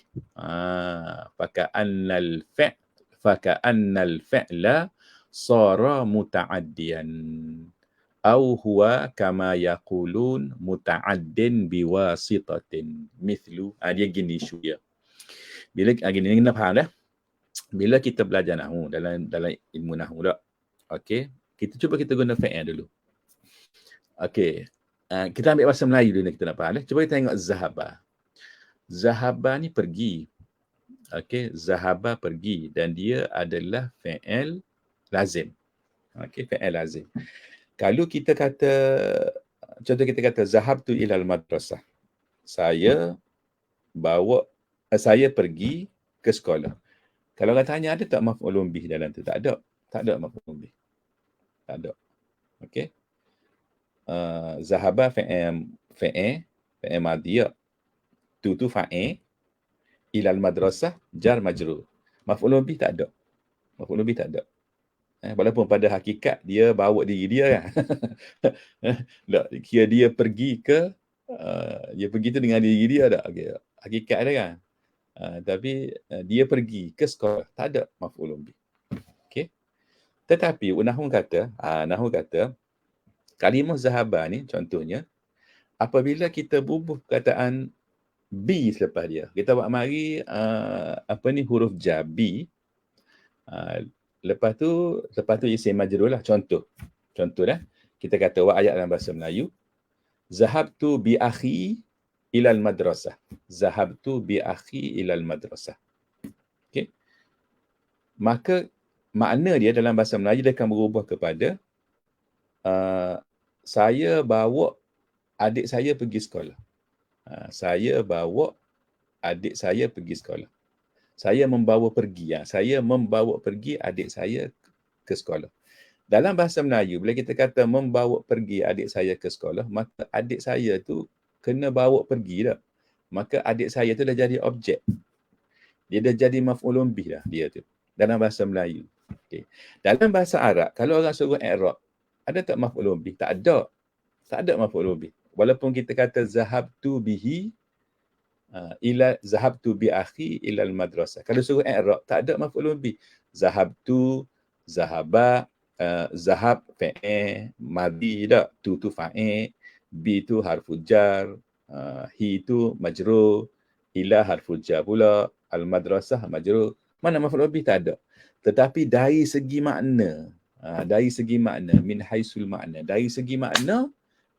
[SPEAKER 1] Faka'annal fi'la sara muta'addiyan au huwa kama yaqulun muta'addin biwasitatin mithlu. Dia gini isu dia. Bila gini kena faham dah. Bila kita belajar nahwu dalam ilmu nahwu dak. Okey, kita guna fi'il dulu. Okey. Kita ambil bahasa Melayu dulu kita nak faham dah. Cuba kita tengok zahaba. Zahaba ni pergi. Okey, zahaba pergi dan dia adalah fi'il lazim. Okey, fi'il lazim. Kalau kita kata, contoh kita kata zahabtu ilal madrasah. Saya pergi ke sekolah. Kalau orang tanya ada tak maf'ulun bih dalam tu? Tak ada. Tak ada maf'ulun bih. Tak ada. Okey. Zahaba fi'il madhi. Tu fa'il. ilal madrasah jar majrur. Maf'ulun bih tak ada. Maf'ulun bih tak ada. Walaupun pada hakikat dia bawa diri dia kan. Tak, kira dia pergi ke dia pergi tu dengan diri dia tak. Okay. Hakikat dia kan. Tapi dia pergi ke sekolah. Tak ada maf'ulun bih. Okey. Tetapi Nahwu kata kalimah zahaba ni contohnya apabila kita bubuh perkataan bi selepas dia. Kita buat mari huruf jar bi. Lepas tu isim majrur lah. Contoh dah. Kita kata ayat dalam bahasa Melayu. Zahabtu bi akhi ilal madrasah. Zahabtu bi akhi ilal madrasah. Okey. Maka makna dia dalam bahasa Melayu dia akan berubah kepada saya bawa adik saya pergi sekolah. Saya bawa adik saya pergi sekolah. Saya membawa pergi adik saya ke sekolah. Dalam bahasa Melayu, bila kita kata membawa pergi adik saya ke sekolah, maka adik saya tu kena bawa pergi dah. Maka adik saya tu dah jadi objek. Dia dah jadi maf'ulun bih dah dia tu. Dalam bahasa Melayu. Okay. Dalam bahasa Arab, kalau orang suruh i'rab, ada tak maf'ulun bih? Tak ada. Tak ada maf'ulun bih. Walaupun kita kata zahabtu bihi zahabtu bi akhi ilal madrasah. Kalau suruh i'rab, tak ada maf'ulun bih. Zahabtu, zahaba, zahab fa'il, madhi dak, tu fa'il, bi tu harful jar, hi tu majrur, ila harful jar pula, al madrasah majrur. Mana maf'ulun bih? Tak ada. Tetapi dari segi makna, min haisul makna, dari segi makna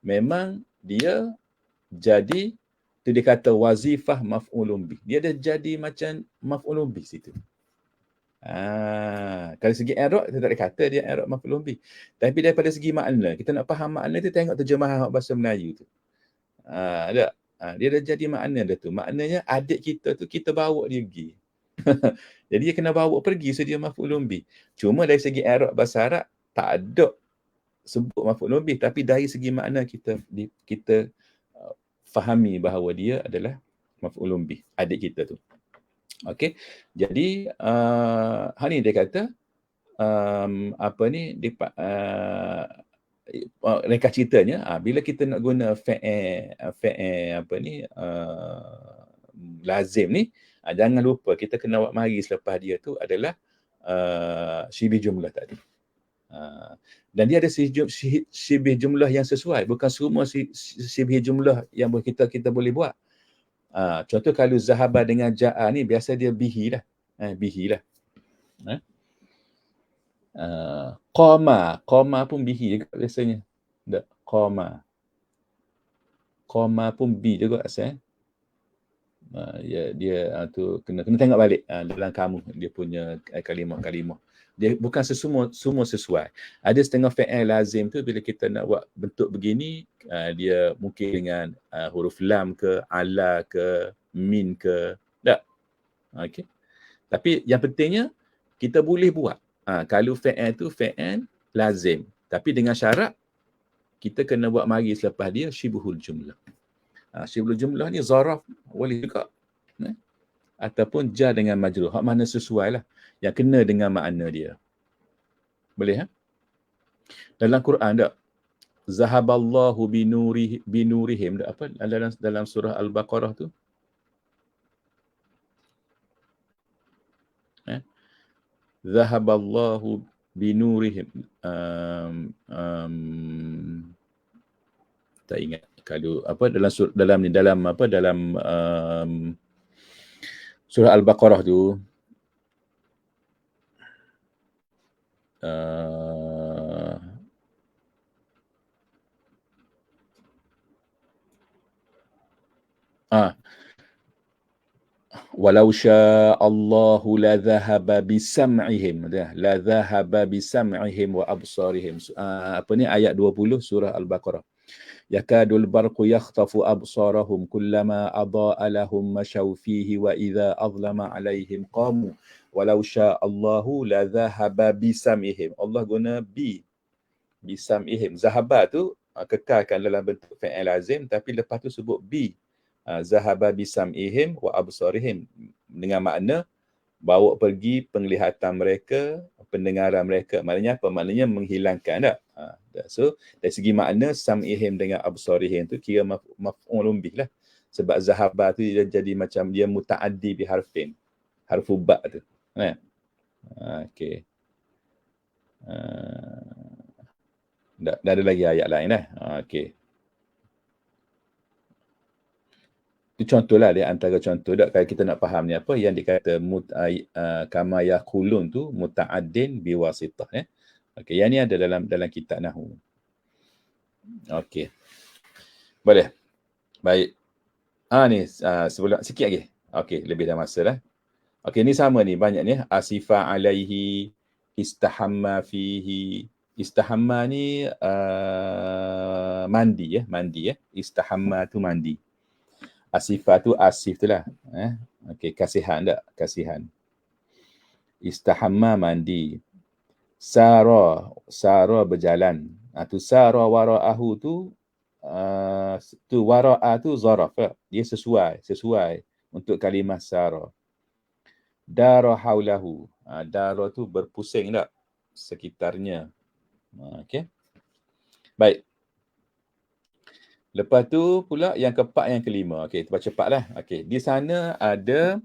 [SPEAKER 1] memang dia jadi tu dia kata wazifah maf'ulun bih. Dia dah jadi macam maf'ulun bih situ. Kalau segi i'rab kita tak kata dia i'rab maf'ulun bih. Tapi daripada segi makna, kita nak faham makna tu tengok terjemahan bahasa Melayu tu. Ada. Dia dah jadi makna dah tu. Maknanya adik kita tu kita bawa dia pergi. Jadi dia kena bawa pergi so dia maf'ulun bih. Cuma dari segi i'rab bahasa Arab tak ada sebut maf'ulun bih, tapi dari segi makna kita fahami bahawa dia adalah maf'ulun bih, adik kita tu. Okey. Jadi ni dia kata ringkas ceritanya bila kita nak guna fa'il lazim ni, jangan lupa kita kena buat mari selepas dia tu adalah syibih jumlah tadi. Dan dia ada syibih jumlah yang sesuai, bukan semua syibih jumlah yang kita boleh buat. Contoh kalau zahaba dengan ja'a ni biasa dia bihi lah. Qama pun bihi juga biasanya. Tak, qama pun bi juga asal. Dia tu kena tengok balik dalam kamus dia punya kalimah-kalimah. Dia bukan semua sesuai. Ada setengah fa'il lazim tu bila kita nak buat bentuk begini, dia mungkin dengan huruf lam ke, ala ke, min ke. Tak. Okey. Tapi yang pentingnya kita boleh buat. Kalau fa'il tu fa'il lazim. Tapi dengan syarat kita kena buat mari selepas dia syibhul jumlah. Syibhul jumlah ni zaraf boleh juga. Ataupun jar dengan majrur. Hak mana sesuai lah. Yang kena dengan makna dia. Boleh? Dalam Quran tak? Zahaballahu binurihim. Apa? Dalam surah Al-Baqarah tu. Zahaballahu binurihim. Tak ingat. Kalau dalam surah Al-Baqarah tu walau sya'allahu la dhahaba bisam'ihim wa absarihim. Ayat 20 surah Al-Baqarah. Yakadul barqu yakhtafu absarahum kullama adaa lahum mashaw fihi wa idza azlama alaihim qamu walau sya'allahu la dhahaba bisam'ihim. Allah guna bisam'ihim. Zahaba tu kekalkan dalam bentuk fa'il lazim, tapi lepas tu sebut bi. Zahaba bisam'ihim wa absarihim, dengan makna bawa pergi penglihatan mereka, pendengaran mereka. Maknanya apa? Maknanya menghilangkan tak? So dari segi makna sam'ihim dengan absarihim tu kira maf'ul bih lah. Sebab zahaba tu dia jadi macam dia muta'addi bi harfin. Harfu ba tu. Kan? Okey. Dah ada lagi ayat lain dah. Okey. Itu contohlah dia antara contoh dak kalau kita nak faham ni apa yang dikata kama yaqulun tu muta'addin biwasitah Okey, yang ni ada dalam kitab nahwu. Okey. Boleh. Baik. Ni sebelum sikit lagi. Okey, lebih dah masa dah. Okey, ni sama ni banyak ni asifa alaihi, istahamma fihi. Istahamma ni mandi mandi Istahamma tu mandi. Asifah tu asif tu lah. Okey, kasihan tak? Kasihan. Istahamma mandi. Sara berjalan. Tu sara wara'ahu tu wara'a tu zaraf tak? Dia sesuai untuk kalimah sara. Dara haulahu. Dara tu berpusing tak? Sekitarnya. Okey. Baik. Lepas tu pula yang keempat, yang kelima. Okey, kita baca cepatlah. Okey, di sana ada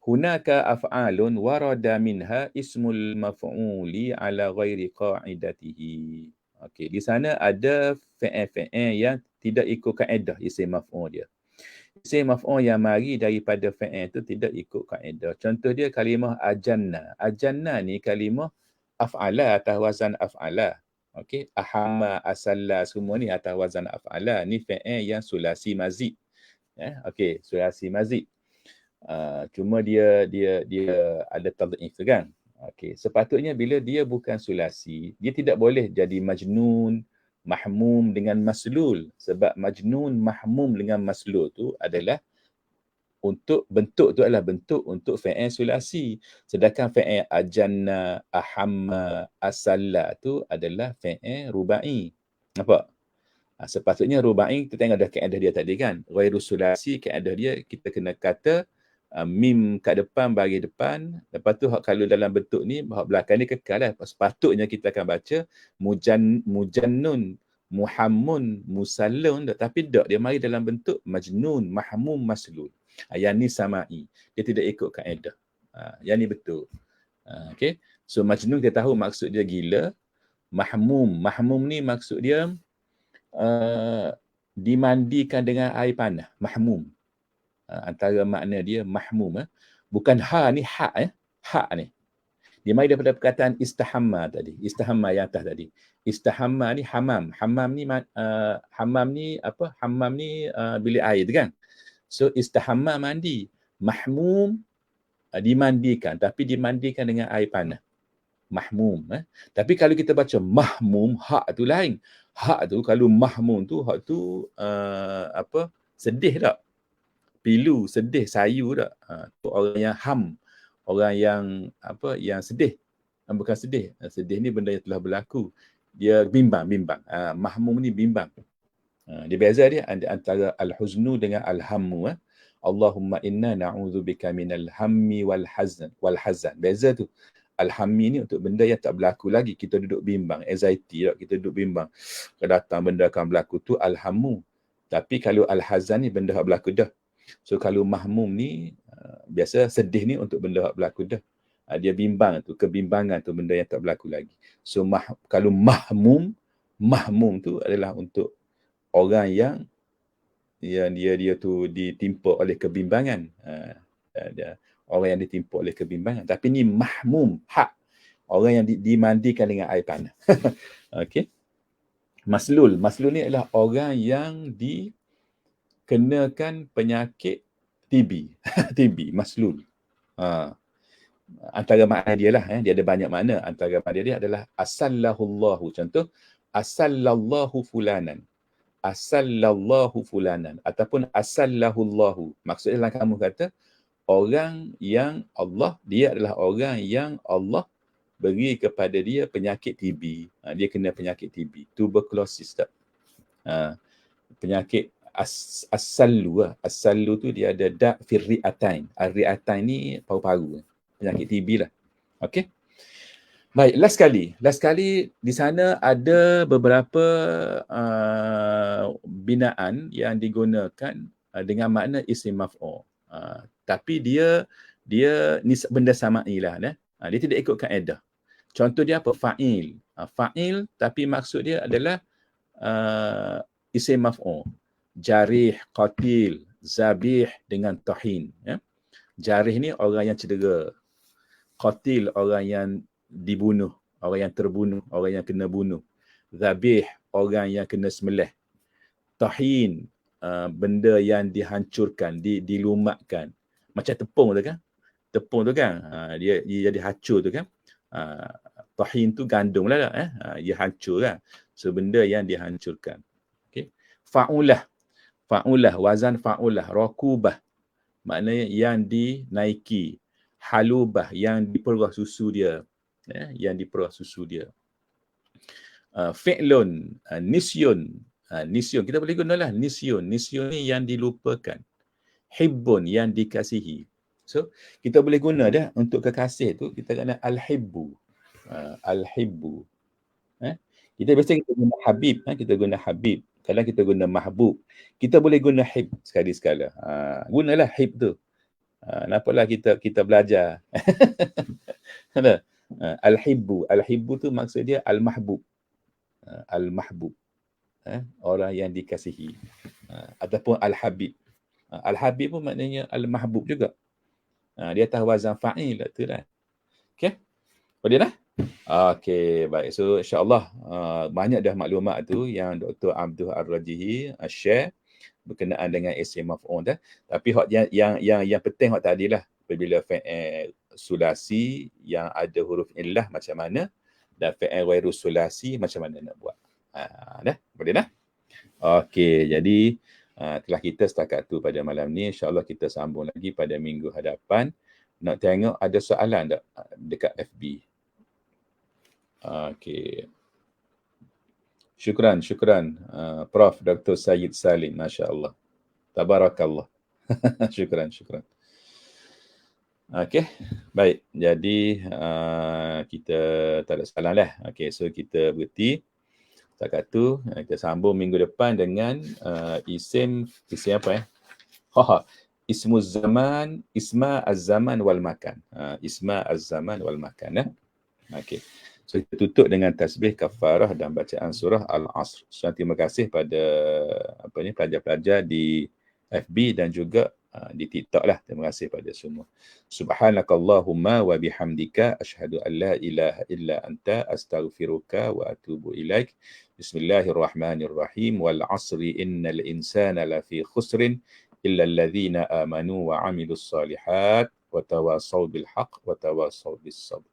[SPEAKER 1] hunaka af'alun warada minha ismul maf'uli ala ghairi qa'idatihi. Okey, di sana ada fi'il yang tidak ikut kaedah isim maf'ul dia. Isim maf'ul yang mari daripada fi'il tu tidak ikut kaedah. Contoh dia kalimah ajanna. Ajanna ni kalimah af'ala atas wazan af'ala. Okey, ahamma, asalla, semua ni atas wazan af'ala. Ni fi'il yang sulasi mazid. Okey, sulasi mazid. Cuma dia ada tad'if tu kan. Okey, sepatutnya bila dia bukan sulasi, dia tidak boleh jadi majnun, mahmum dengan maslul. Sebab majnun, mahmum dengan maslul tu adalah bentuk untuk fi'il sulasi. Sedangkan fi'il ajanna, ahamma, asalla tu adalah fi'il rubai. Nampak? Sepatutnya rubai, kita tengok dah kaedah dia tadi kan. Ghairu sulasi, kaedah dia kita kena kata mim kat depan, bagi depan. Lepas tu kalau dalam bentuk ni, belakang ni kekal lah. Sepatutnya kita akan baca mujannun, muhammun, musallun. Tapi tak, dia mari dalam bentuk majnun, mahmum, maslul. Yang ni sama'i. Dia tidak ikut kaedah. Yang ni betul. Okay. So majnun kita tahu maksud dia gila. Mahmum ni maksud dia dimandikan dengan air panas. Mahmum. Antara makna dia mahmum. Bukan ha ni, ha ni. Dia mari daripada perkataan istahamma tadi. Istahamma yang atas tadi. Istahamma ni hamam. Hamam ni apa? Hamam ni bilik air tu kan. So istahamma mandi. Mahmum dimandikan, tapi dimandikan dengan air panas. Mahmum. Tapi kalau kita baca mahmum, hak tu lain. Hak tu kalau mahmum tu, hak tu sedih tak? Pilu, sedih, sayu tak? Tu orang yang orang yang yang sedih. Bukan sedih. Sedih ni benda yang telah berlaku. Dia bimbang. Mahmum ni bimbang. Dia beza dia antara al-huznu dengan al-hammu. Allahumma inna na'udzubika minal hammi wal hazan. Beza tu. Al-hammi ni untuk benda yang tak berlaku lagi. Kita duduk bimbang. Anxiety tak? Kita duduk bimbang. Kalau datang benda akan berlaku tu al-hammu. Tapi kalau al-hazan ni benda yang berlaku dah. So kalau mahmum ni biasa sedih ni untuk benda yang berlaku dah. Dia bimbang tu. Kebimbangan tu benda yang tak berlaku lagi. So kalau mahmum tu adalah untuk orang yang dia tu ditimpa oleh kebimbangan. Orang yang ditimpa oleh kebimbangan. Tapi ni mahmum, hak. Orang yang dimandikan dengan air panas. Okey. Maslul ni adalah orang yang dikenakan penyakit TB. TB, maslul. Antara makna dia lah. Dia ada banyak makna. Antara makna dia adalah asallahullahu. Contoh, asallallahu fulanan. Asallallahu fulanan ataupun asallahullahu. Maksudnya dalam kamu kata orang yang Allah, dia adalah orang yang Allah beri kepada dia penyakit TB. Dia kena penyakit TB, tuberculosis tak? Penyakit As-sallu tu dia ada da' fil ri'atain. Ar-ri'atain ni paru-paru. Penyakit TB lah. Okey. Baik, last sekali di sana ada beberapa binaan yang digunakan dengan makna isim maf'ul. Tapi dia benda sama'i lah. Dia tidak ikut kaedah. Contoh dia apa? Fa'il. Fa'il tapi maksud dia adalah isim maf'ul. Jarih, qatil, zabih dengan tahin. Ya. Jarih ni orang yang cedera. Qatil orang yang dibunuh, orang yang terbunuh, orang yang kena bunuh. Zabih orang yang kena sembelih. Tahin benda yang dihancurkan, dilumatkan. Macam tepung tu kan? Tepung tu kan? Dia jadi hancur tu kan? Tahin tu gandum lah. Dia hancur kan? So benda yang dihancurkan. Okay. Fa'ulah, wazan fa'ulah. Rakubah, maknanya yang dinaiki. Halubah, yang diperah susu dia. Yang diperah susu dia. Fi'lun, nisyun. Nisyun, kita boleh gunalah nisyun. Nisyun ni yang dilupakan. Hibbun, yang dikasihi. So, kita boleh guna dah untuk kekasih tu, kita kena al-hibbu. Al-hibbu. Kita biasa kita guna habib. Kita guna habib. Kadang kita guna mahbub. Kita boleh guna hib sekali-sekala. Gunalah hib tu. Nampaklah kita belajar. Al-hibbu. Al-hibbu tu maksud dia al-mahbub. Al-mahbub. Orang yang dikasihi. Ataupun al-habib. Al-habib pun maknanya al-mahbub juga. Dia atas wazan fa'il lah tu lah. Okey? Boleh dah? Okey, baik. So insya-Allah banyak dah maklumat tu yang Dr. Abdul Ar-Rajihi share berkenaan dengan isim maf'ul dah. Tapi yang penting hak tadilah, apabila fi'il sulasi yang ada huruf illah macam mana, dan fi'il ghairu sulasi macam mana nak buat. Dah? Boleh dah? Okey, jadi telah kita setakat tu pada malam ni. InsyaAllah kita sambung lagi pada minggu hadapan. Nak tengok ada soalan tak dekat FB? Okey. Syukran. Prof. Dr. Sayyid Salim. Masya Allah. Tabarakallah. Syukran. Okey. Baik. Jadi, kita tak ada soalan lah. Okey. So, kita berhenti. Setakat tu, kita sambung minggu depan dengan isim apa Ismu zaman, isma az-zaman wal makan. Isma az-zaman wal makan. Okey. So, kita tutup dengan tasbih kafarah dan bacaan surah Al-Asr. So, terima kasih pada pelajar-pelajar di FB dan juga di TikTok lah. Terima kasih pada semua. Subhanakallahumma wa bihamdika asyhadu an la ilaha illa anta astaghfiruka wa atubu ilaik. Bismillahirrahmanirrahim. Wal 'asri innal insana lafi khusrin illa alladhina amanu wa 'amilus solihat wa tawasaw bil haqq wa tawasaw bis sabr.